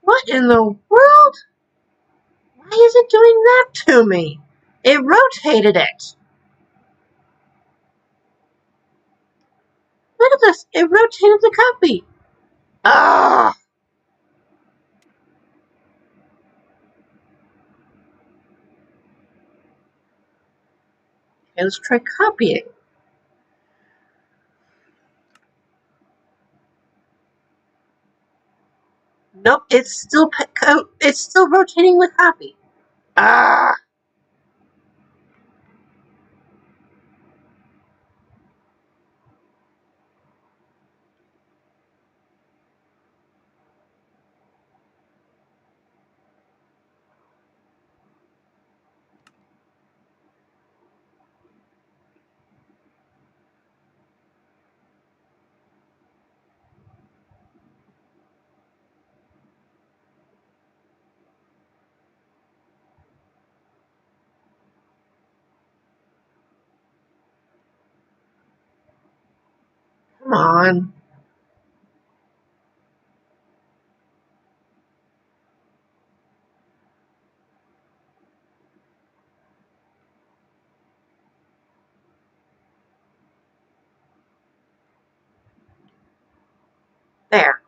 What in the world? Why is it doing that to me? It rotated it. Look at this. It rotated the copy. Ah! Okay, let's try copying. Nope, it's still rotating the copy. Ah! on. There.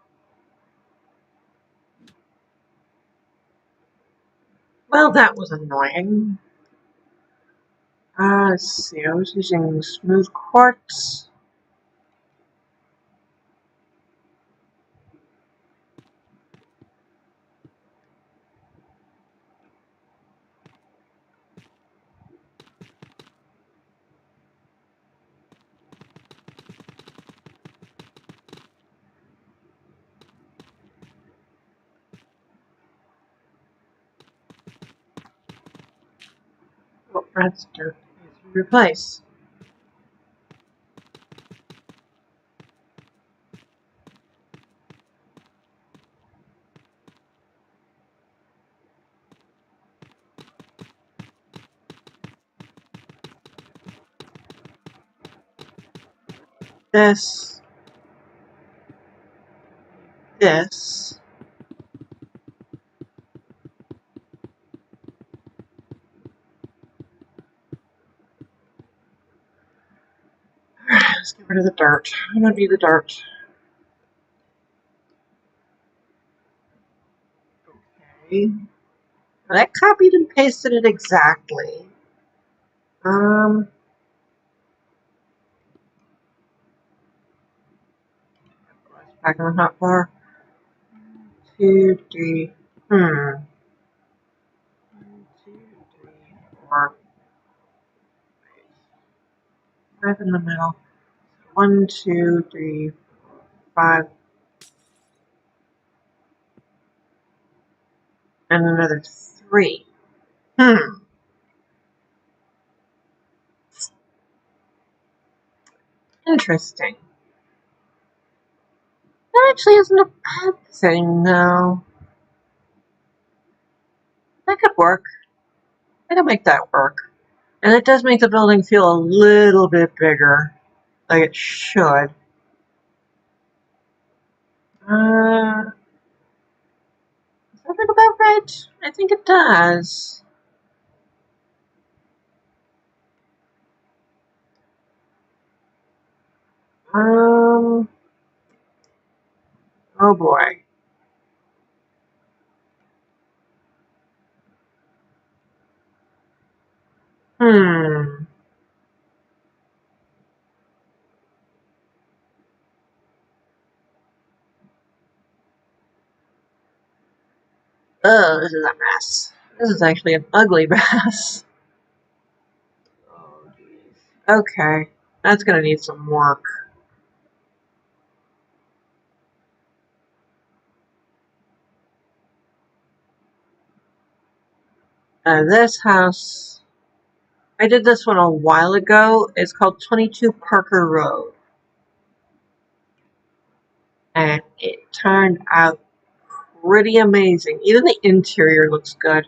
Well, that was annoying. Let's see, I was using smooth quartz. Oh, that's dirt. Replace. This. This. Let's get rid of the dirt. I'm gonna be the dirt. Okay. I copied and pasted it exactly. Back on the hotbar. 2, 3. 1, 2, 3, 4. 5 in the middle. 1, 2, 3, 5. And another 3. Interesting. That actually isn't a bad thing, though. That could work. I could make that work. And it does make the building feel a little bit bigger. Like it should. Does that look about right? I think it does. Oh boy. Hmm. Oh, this is a mess. This is actually an ugly mess. Oh, geez. Okay. That's gonna need some work. This house, I did this one a while ago. It's called 22 Parker Road. And it turned out pretty amazing. Even the interior looks good.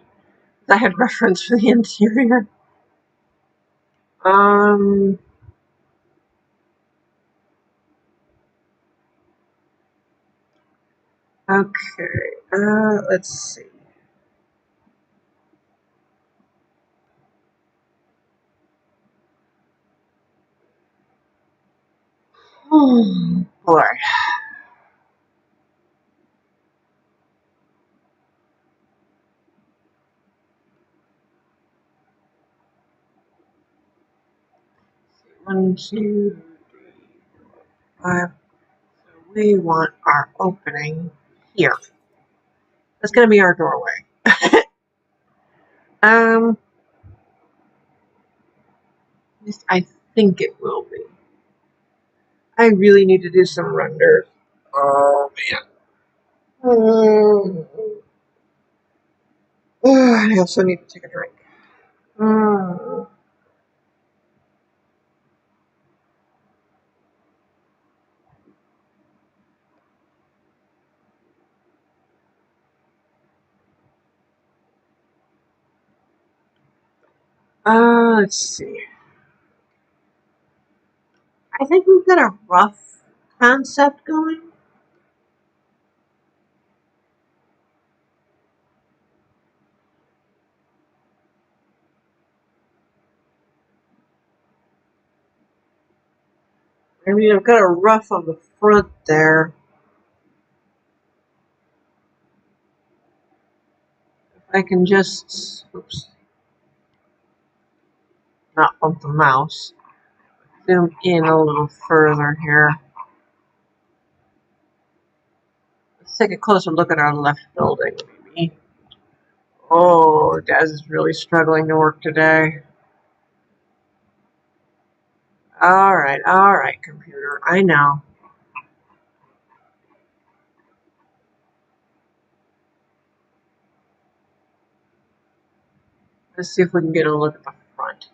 I had reference for the interior. Okay. Let's see. Oh, boy. One, two, three, 5. So we want our opening here. That's going to be our doorway. At least I think it will be. I really need to do some renders. Oh man. I also need to take a drink. Let's see. I think we've got a rough concept going. I mean, I've got a rough on the front there. I can just, oops, not bump the mouse. Zoom in a little further here. Let's take a closer look at our left building, maybe. Oh, Daz is really struggling to work today. All right, computer. I know. Let's see if we can get a look at the front.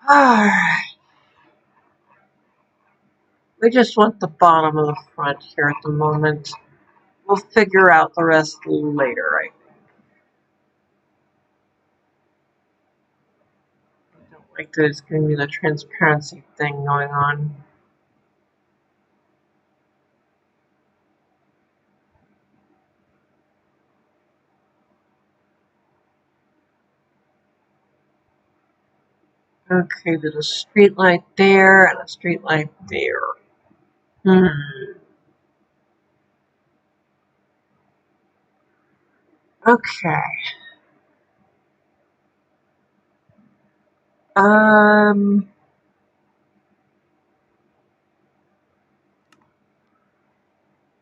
Alright. We just want the bottom of the front here at the moment. We'll figure out the rest later, I think. I don't like that it's giving me the transparency thing going on. Okay, there's a street light there and a street light there. Okay.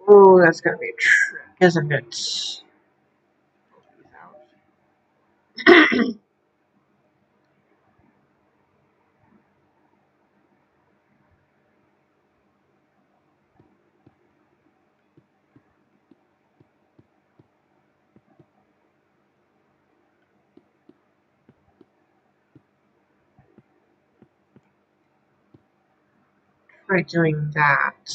Oh, that's gonna be a trick, isn't it? Try doing that.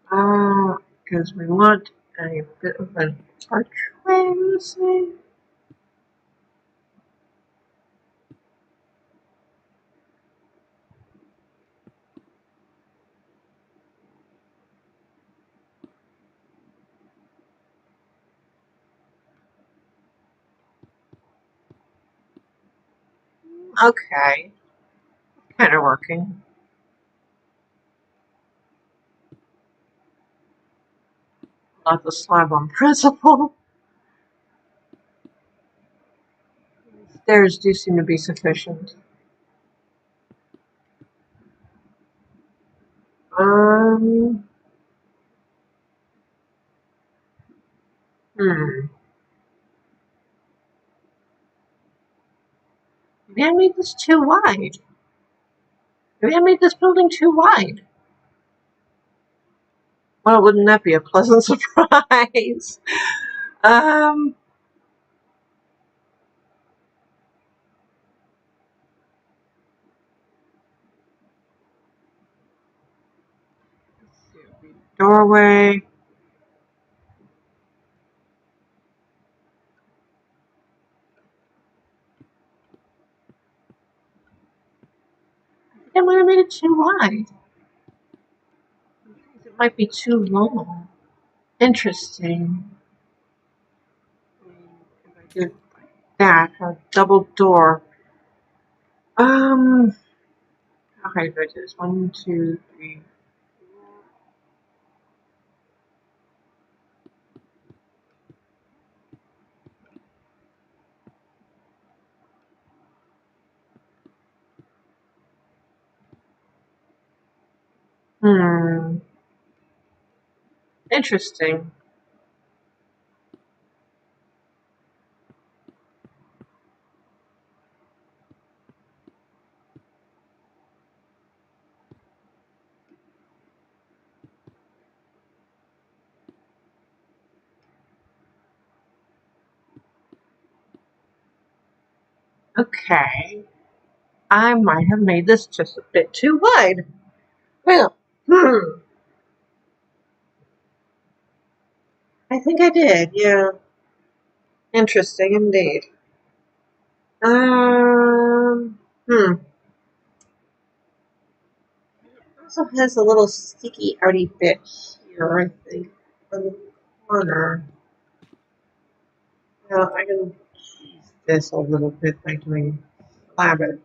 Because we want a bit of an archway, let's see. Okay, kind of working. Not the slab on principle. Stairs do seem to be sufficient. Maybe I made this too wide. Maybe I made this building too wide. Well, wouldn't that be a pleasant surprise? Let's see, doorway. I think I might have made it too wide. It might be too long. Interesting. If I did that, a double door. How high do I do this? 1, 2, 3. Interesting. Okay. I might have made this just a bit too wide. Well, I think I did, yeah. Interesting indeed. Hmm. Also has a little sticky outy bit here, I think, on the corner. Now I can cheese this a little bit by doing flabbage.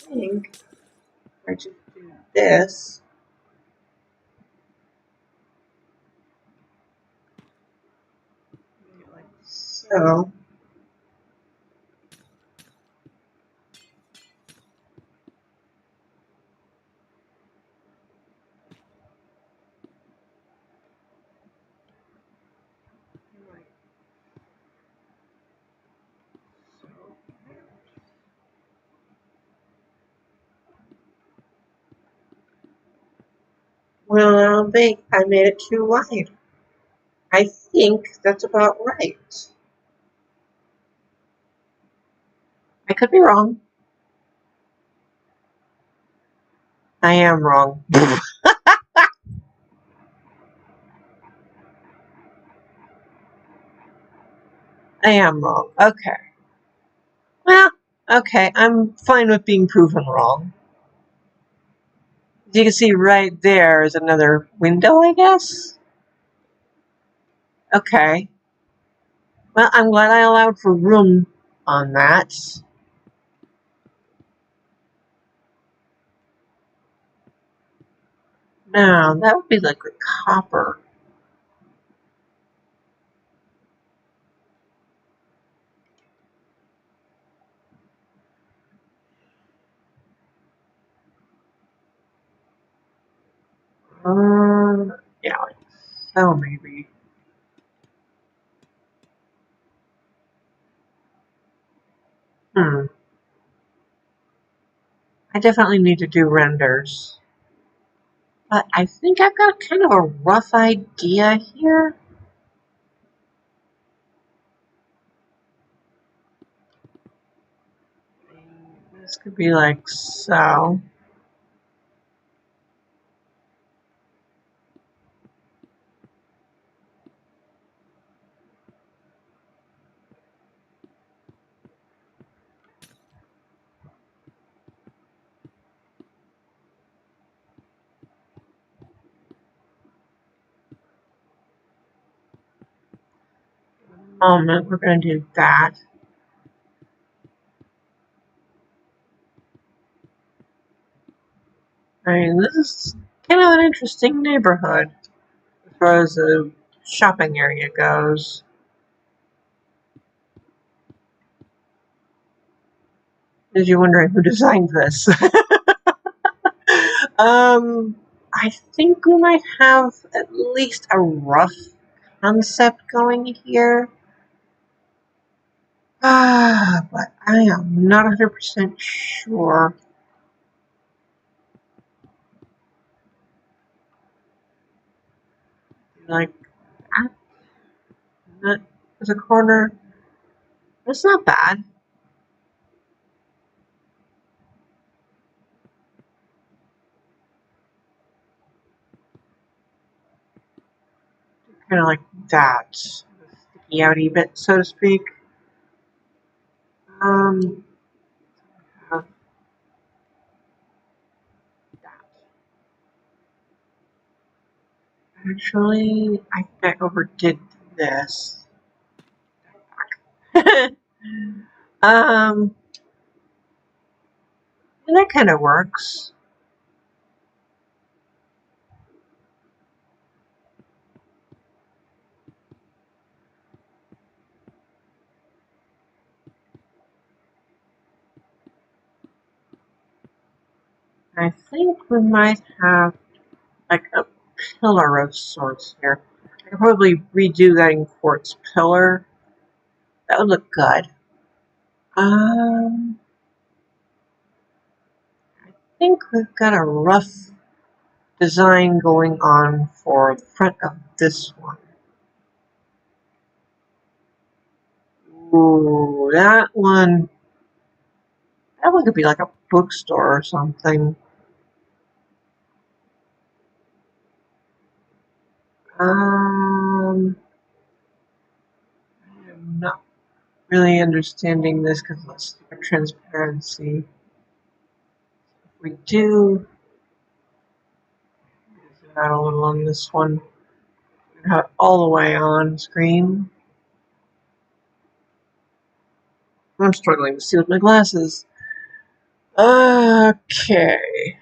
I think I just do this. Like so. Well, I don't think I made it too wide. I think that's about right. I could be wrong. I am wrong. I am wrong. Okay. Well, okay. I'm fine with being proven wrong. As you can see right there is another window, I guess? Okay. Well, I'm glad I allowed for room on that. Now, that would be like the copper. Yeah, like so maybe. Hmm. I definitely need to do renders. But I think I've got kind of a rough idea here. This could be like so. Moment, we're going to do that. I mean, this is kind of an interesting neighborhood as far as the shopping area goes. As you're wondering who designed this. I think we might have at least a rough concept going here. But I am not 100% sure. Like, that as a corner, it's not bad. Kind of like that. Sticky outy bit, so to speak. Have that. Actually, I think I overdid this. um, and that kind of works. I think we might have like a pillar of sorts here. I could probably redo that in quartz pillar. That would look good. I think we've got a rough design going on for the front of this one. Ooh, that one could be like a bookstore or something. I'm not really understanding this because let's do a transparency. If we do zoom out a little on this one, we have it all the way on screen. I'm struggling to see with my glasses. Okay.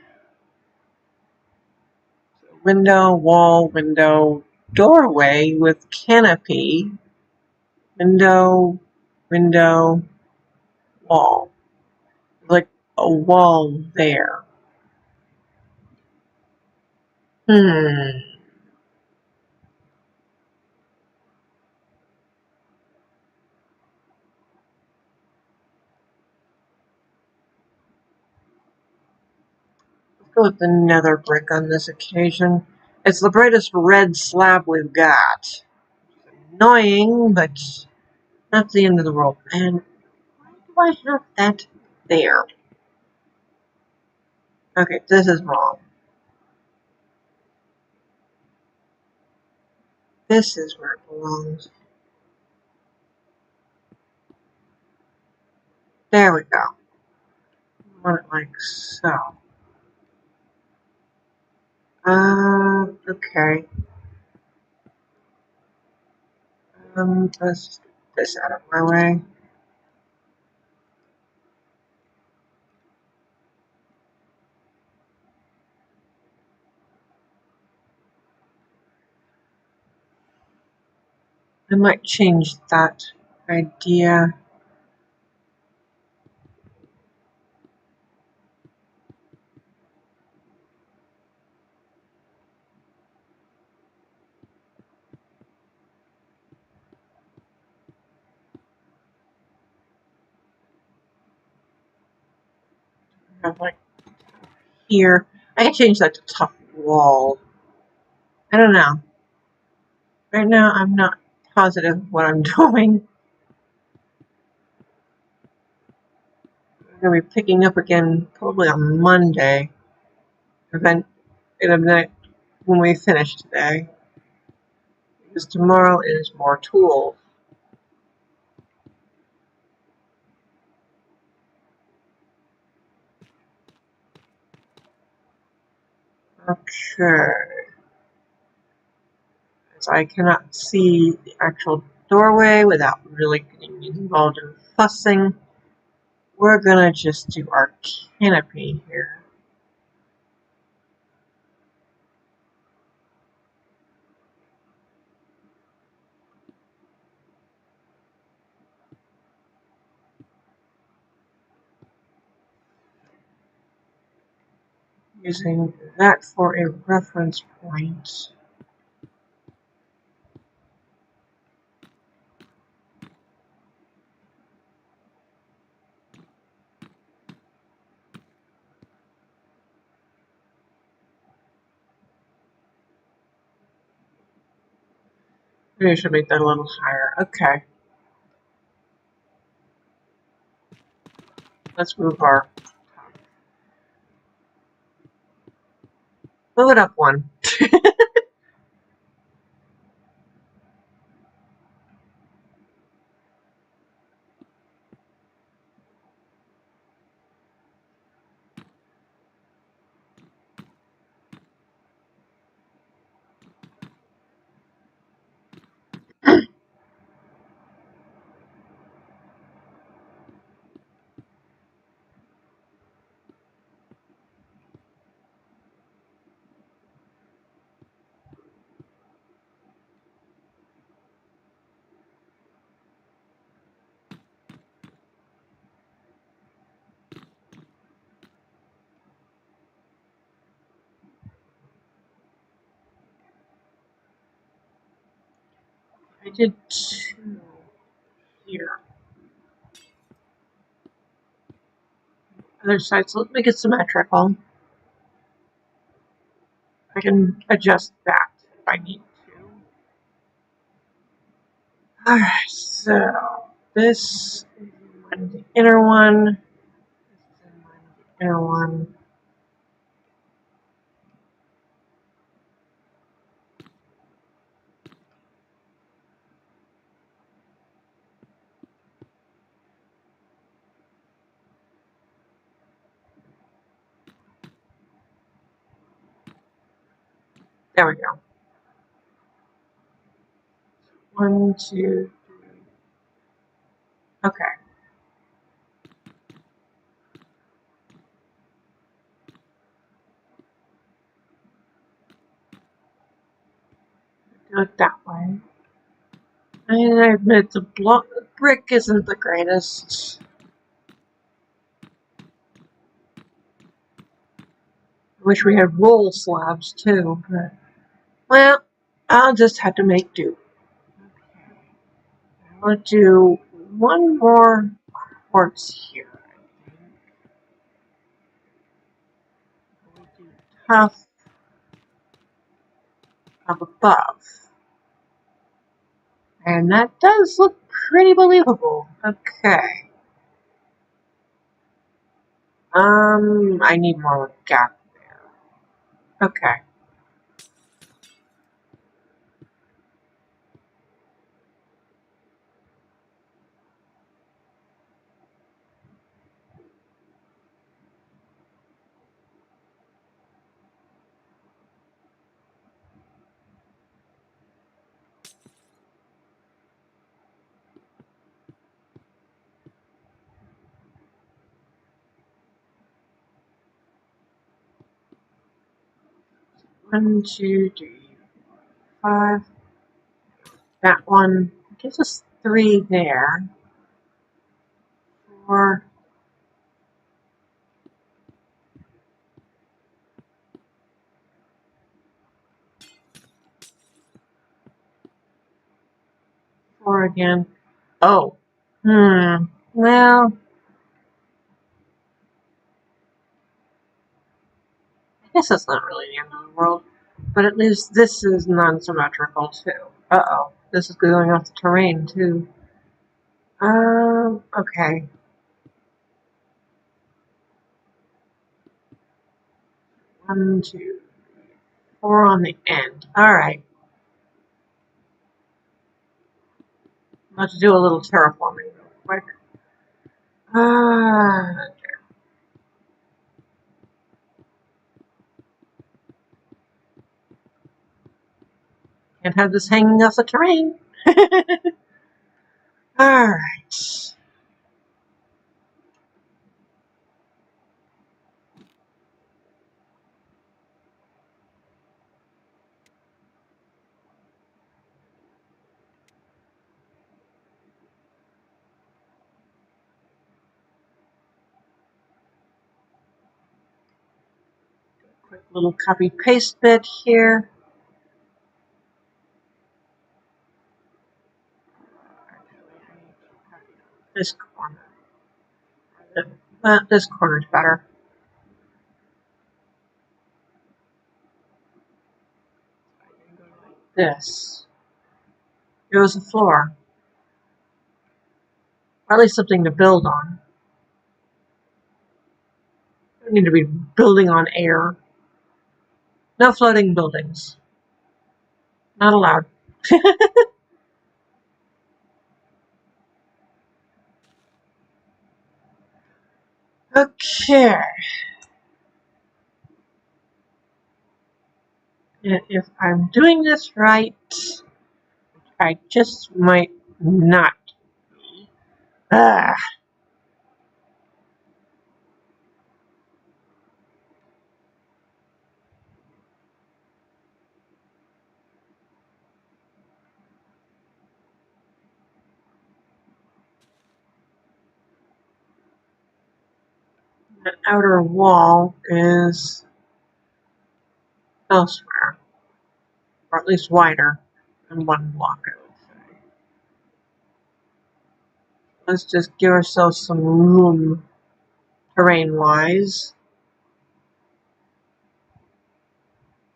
Window, wall, window, doorway with canopy, window, window, wall. Like a wall there. Let's go with the nether brick on this occasion. It's the brightest red slab we've got. Annoying, but not the end of the world. And why do I have that there? Okay, this is wrong. This is where it belongs. There we go. I want it like so. Okay. Let's get this out of my way. I might change that idea. Have like here. I can change that to top wall. I don't know. Right now, I'm not positive what I'm doing. I'm going to be picking up again probably on Monday. Event when we finish today. Because tomorrow is more tools. Okay. As I cannot see the actual doorway without really getting involved in fussing, we're gonna just do our canopy here. Using that for a reference point. Maybe I should make that a little higher. Okay. Let's move our move it up one. I did two here. Other side, so let's make it symmetrical. I can adjust that if I need to. Alright, so this is the inner one. This is the and one. There we go. 1, 2, 3. Okay. Do it that way. And I admit the brick isn't the greatest. I wish we had roll slabs too, but well, I'll just have to make do. I'll do one more quartz here. We'll do tough up above. And that does look pretty believable. Okay. I need more gap there. Okay. One, two, three, 5. That one gives us 3 there. 4. 4 again. Oh. Well, I guess that's not really the end of the world. But at least this is non-symmetrical too. Uh-oh. This is going off the terrain too. Okay. 1, 2, 4 on the end. Alright. Let's do a little terraforming real quick. Can't have this hanging off the terrain. Alright. Quick little copy paste bit here. This corner. This corner's better. This. It was a floor. Or at least something to build on. Don't need to be building on air. No floating buildings. Not allowed. Okay. And if I'm doing this right, I just might not be. Ah. The outer wall is elsewhere, or at least wider than 1 block, I would say. Let's just give ourselves some room terrain-wise.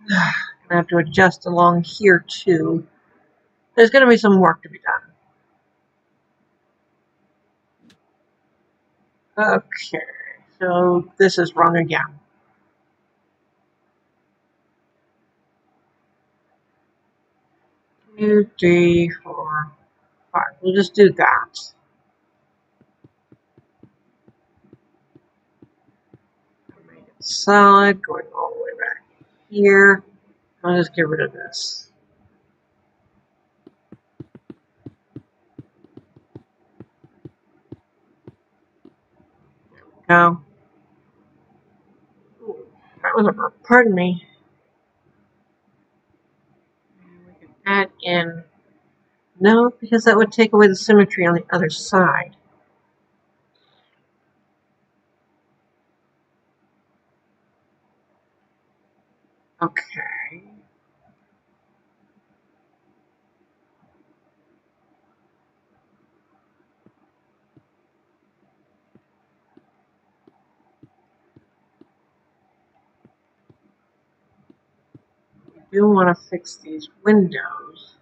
I have to adjust along here too. There's going to be some work to be done. Okay, So this is wrong again. 2, 3, 4, 5. We'll just do that. Make it solid, going all the way back here. I'll just get rid of this. Go. Ooh, that was a, pardon me. We can add in. No, because that would take away the symmetry on the other side. Okay. We do want to fix these windows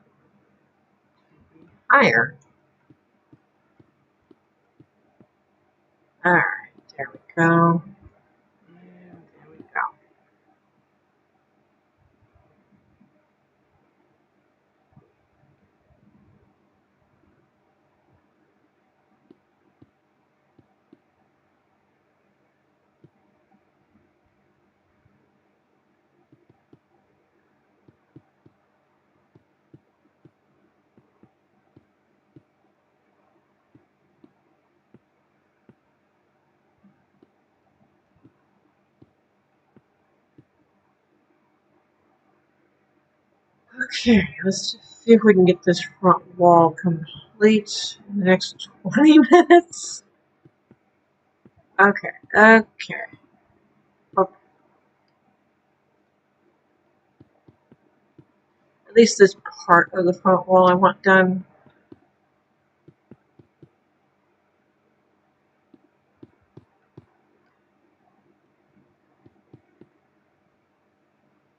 higher. Alright, there we go. And there we go. Okay, let's just see if we can get this front wall complete in the next 20 minutes. Okay, okay. Well, at least this part of the front wall I want done.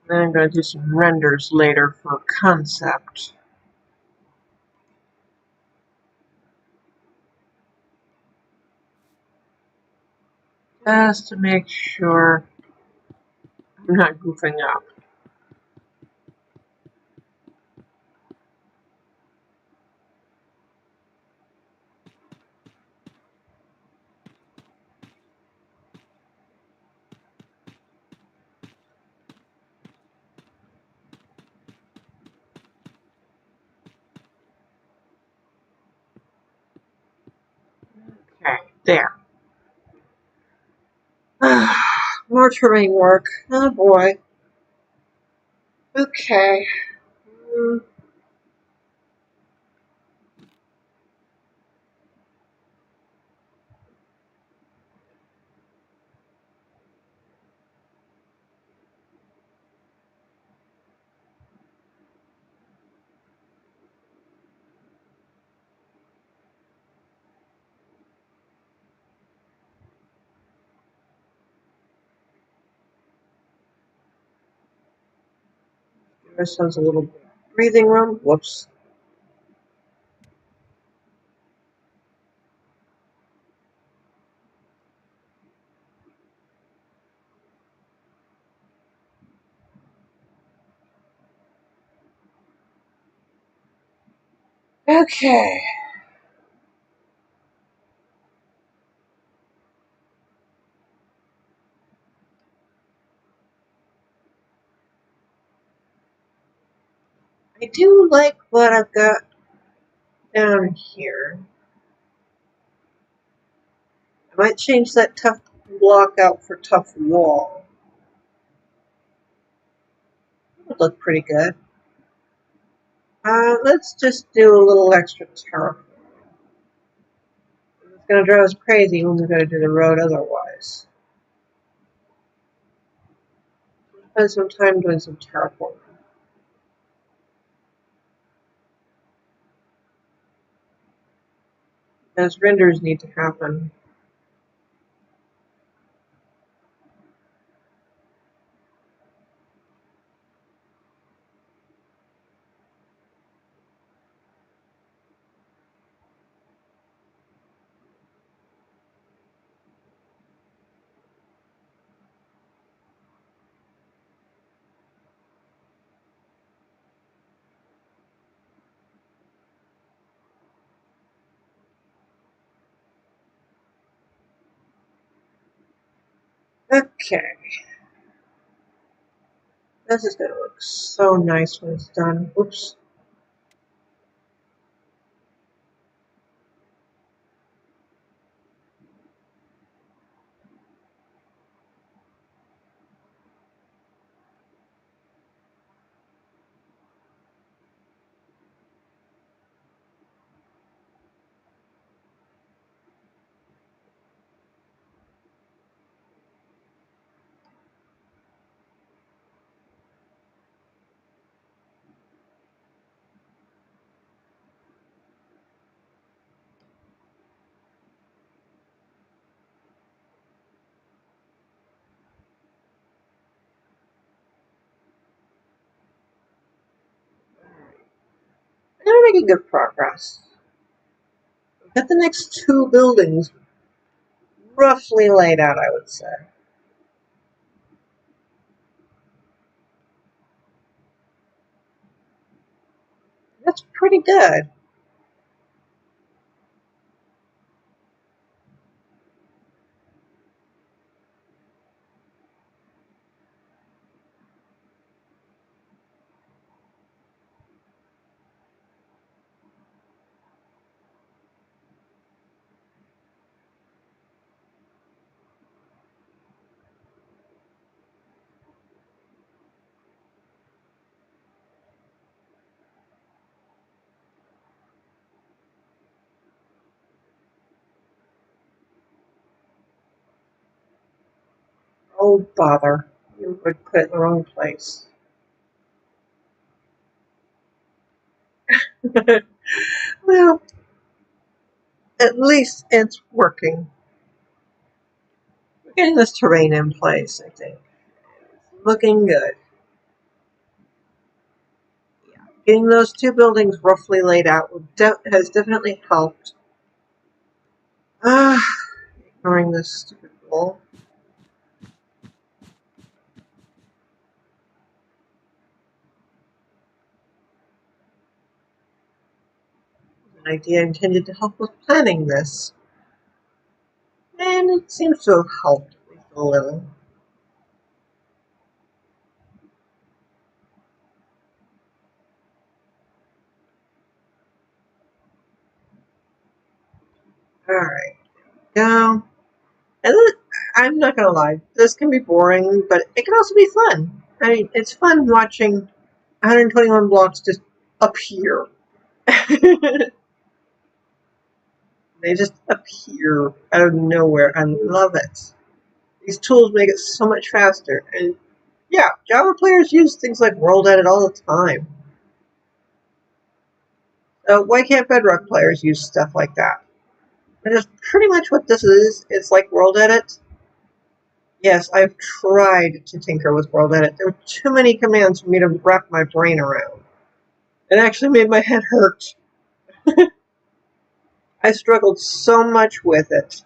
Then I'm going to do some renders later for concept. Just to make sure I'm not goofing up. Okay, there. More terrain work. Oh boy. Okay. Give ourselves a little breathing room. Whoops. Okay. I do like what I've got down here. I might change that tough block out for tough wall. That would look pretty good. Let's just do a little extra terraform. It's going to drive us crazy when we're going to do the road otherwise. Spend some time doing some terraforming. Those renders need to happen. Okay. This is going to look so nice when it's done. Oops. Now we're making good progress. We've got the next 2 buildings roughly laid out, I would say. That's pretty good. Oh, bother. You would put it in the wrong place. Well, at least it's working. We're getting this terrain in place, I think. It's looking good. Yeah. Getting those 2 buildings roughly laid out has definitely helped. Ignoring this stupid wall. An idea intended to help with planning this. And it seems to have helped at least a little. Alright, go. And I'm not going to lie, this can be boring, but it can also be fun. I mean, it's fun watching 121 blocks just appear. They just appear out of nowhere. I love it. These tools make it so much faster. And yeah, Java players use things like WorldEdit all the time. Why can't Bedrock players use stuff like that? And that's pretty much what this is. It's like WorldEdit. Yes, I've tried to tinker with WorldEdit. There were too many commands for me to wrap my brain around. It actually made my head hurt. I struggled so much with it.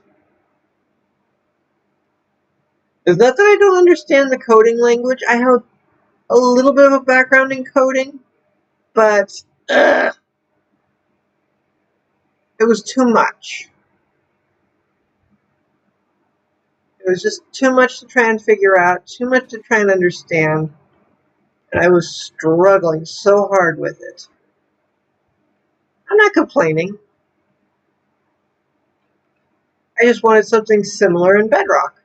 It's not that I don't understand the coding language. I have a little bit of a background in coding, but it was too much. It was just too much to try and figure out, too much to try and understand, and I was struggling so hard with it. I'm not complaining. I just wanted something similar in Bedrock.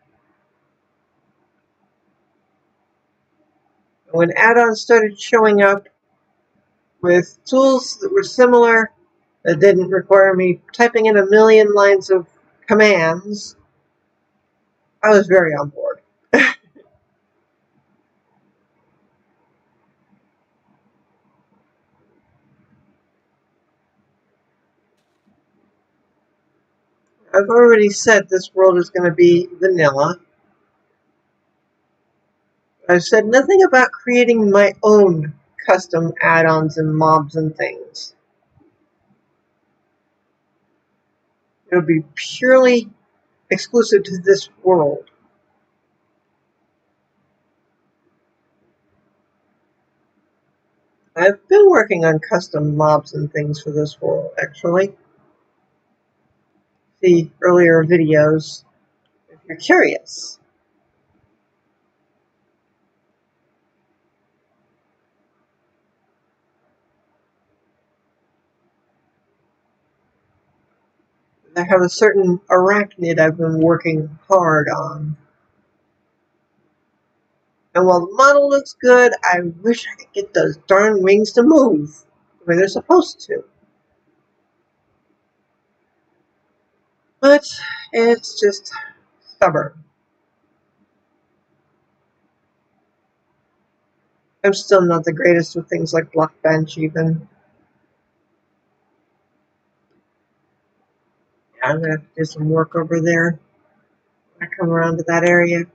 When add-ons started showing up with tools that were similar, that didn't require me typing in a million lines of commands, I was very on board. I've already said this world is going to be vanilla. I've said nothing about creating my own custom add-ons and mobs and things. It'll be purely exclusive to this world. I've been working on custom mobs and things for this world, actually. See earlier videos if you're curious. I have a certain arachnid I've been working hard on. And while the model looks good, I wish I could get those darn wings to move the way they're supposed to. But it's just stubborn. I'm still not the greatest with things like block bench even. Yeah, I'm going to have to do some work over there when I come around to that area.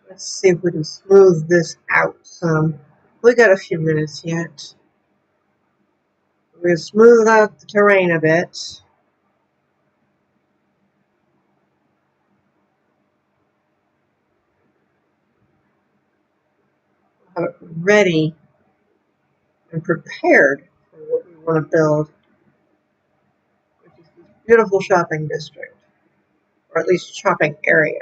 Let's see if we can smooth this out some. We got a few minutes yet. We're going to smooth out the terrain a bit. Have it ready and prepared for what we want to build, which is this beautiful shopping district, or at least shopping area.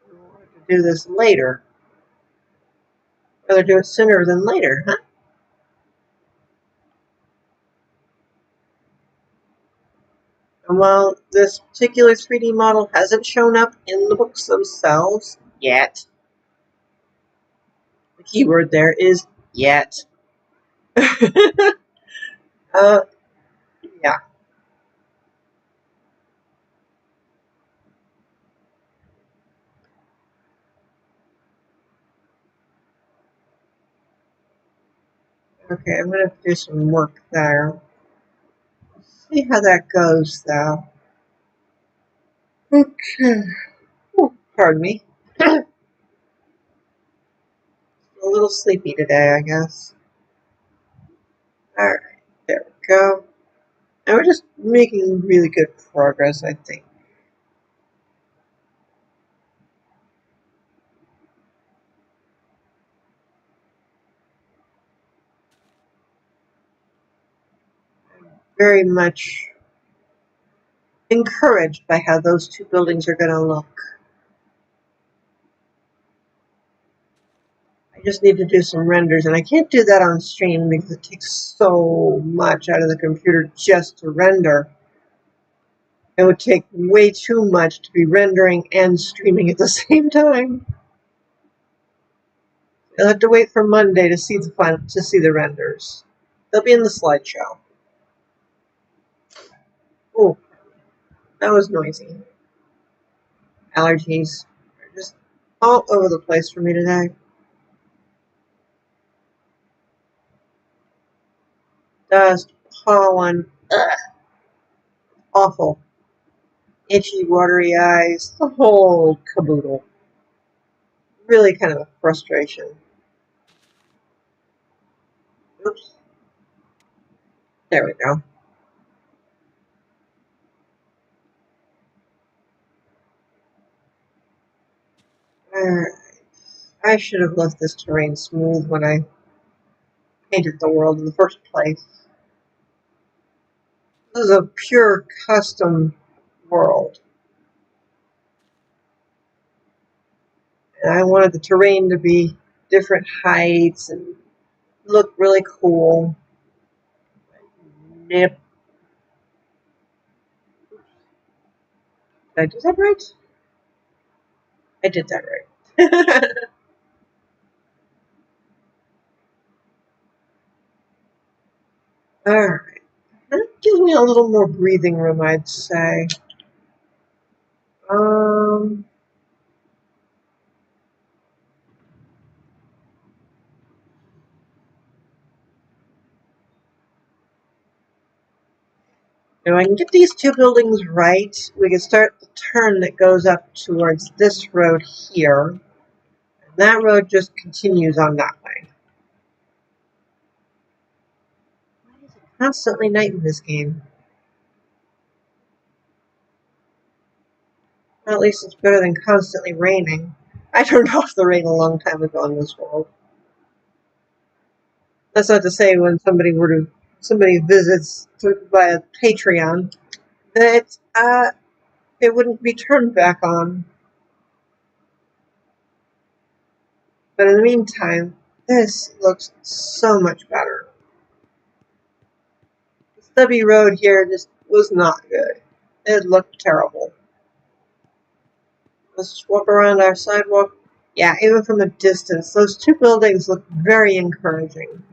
We wanted to do this later. Rather do it sooner than later, huh? And while this particular 3D model hasn't shown up in the books themselves yet, the keyword there is yet. Yeah. Okay, I'm going to do some work there. See how that goes, though. Okay. Oh, pardon me. A little sleepy today, I guess. Alright, there we go. And we're just making really good progress, I think. I'm very much encouraged by how those two buildings are going to look. I just need to do some renders, and I can't do that on stream because it takes so much out of the computer just to render. It would take way too much to be rendering and streaming at the same time. You'll have to wait for Monday to see the renders. They'll be in the slideshow. Oh, that was noisy. Allergies are just all over the place for me today. Dust, pollen, ugh, awful. Itchy, watery eyes, the whole caboodle. Really kind of a frustration. Oops. There we go. Alright. I should have left this terrain smooth when I painted the world in the first place. This is a pure custom world. And I wanted the terrain to be different heights and look really cool. Nip. Did I do that right? I did that right. Alright. That gives me a little more breathing room, I'd say. If I can get these two buildings right, we can start the turn that goes up towards this road here. And that road just continues on that way. Why is it constantly night in this game? Well, at least it's better than constantly raining. I turned off the rain a long time ago in this world. That's not to say when somebody visits via Patreon that it wouldn't be turned back on. But in the meantime, this looks so much better. The stubby road here just was not good. It looked terrible. Let's walk around our sidewalk. Yeah, even from a distance, those two buildings look very encouraging.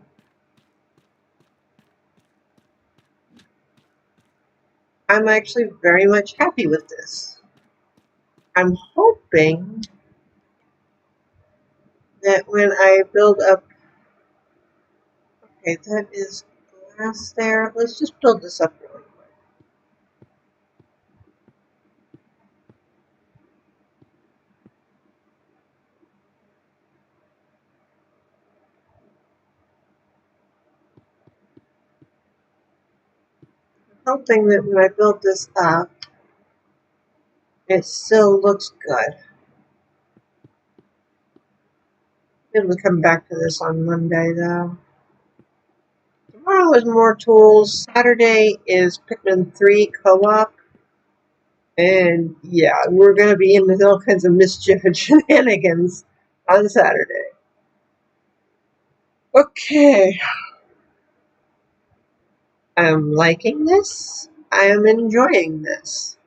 I'm actually very much happy with this. I'm hoping that when I build up, okay, that is glass there. Let's just build this up really quick. I'm hoping that when I build this up, it still looks good. Maybe we'll come back to this on Monday, though. Tomorrow is more tools. Saturday is Pikmin 3 co-op. And yeah, we're going to be in with all kinds of mischief and shenanigans on Saturday. Okay. I'm liking this. I am enjoying this.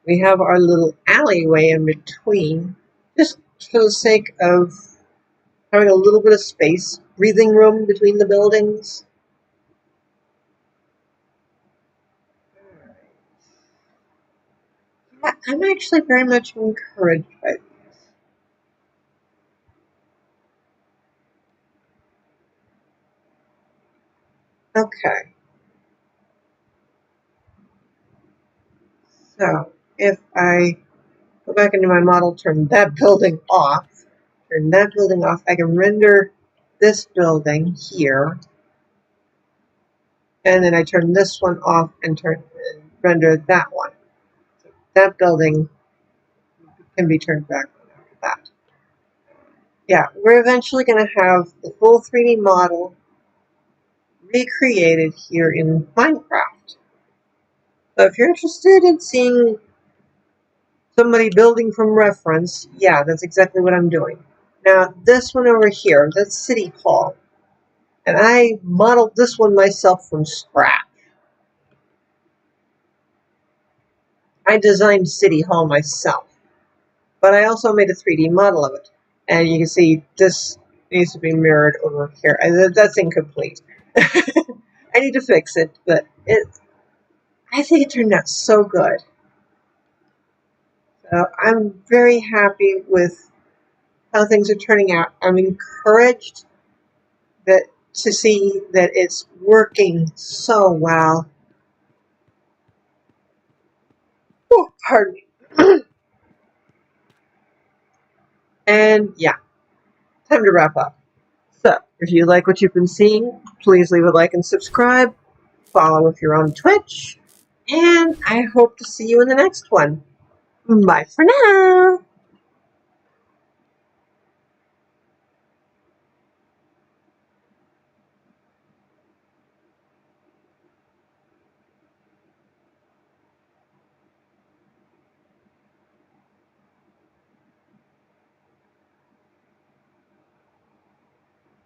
We have our little alleyway in between, just for the sake of having a little bit of space, breathing room between the buildings. Yeah, I'm actually very much encouraged by these. Okay. So, if I go back into my model, turn that building off, I can render this building here, and then I turn this one off and render that one. So that building can be turned back on after that. Yeah, we're eventually going to have the full 3D model recreated here in Minecraft. So if you're interested in seeing somebody building from reference, yeah, that's exactly what I'm doing. Now, this one over here, that's City Hall. And I modeled this one myself from scratch. I designed City Hall myself. But I also made a 3D model of it. And you can see this needs to be mirrored over here. That's incomplete. I need to fix it, but I think it turned out so good. So I'm very happy with how things are turning out. I'm encouraged to see that it's working so well. Oh, pardon me. And yeah, time to wrap up. So, if you like what you've been seeing, please leave a like and subscribe. Follow if you're on Twitch. And I hope to see you in the next one. Bye for now.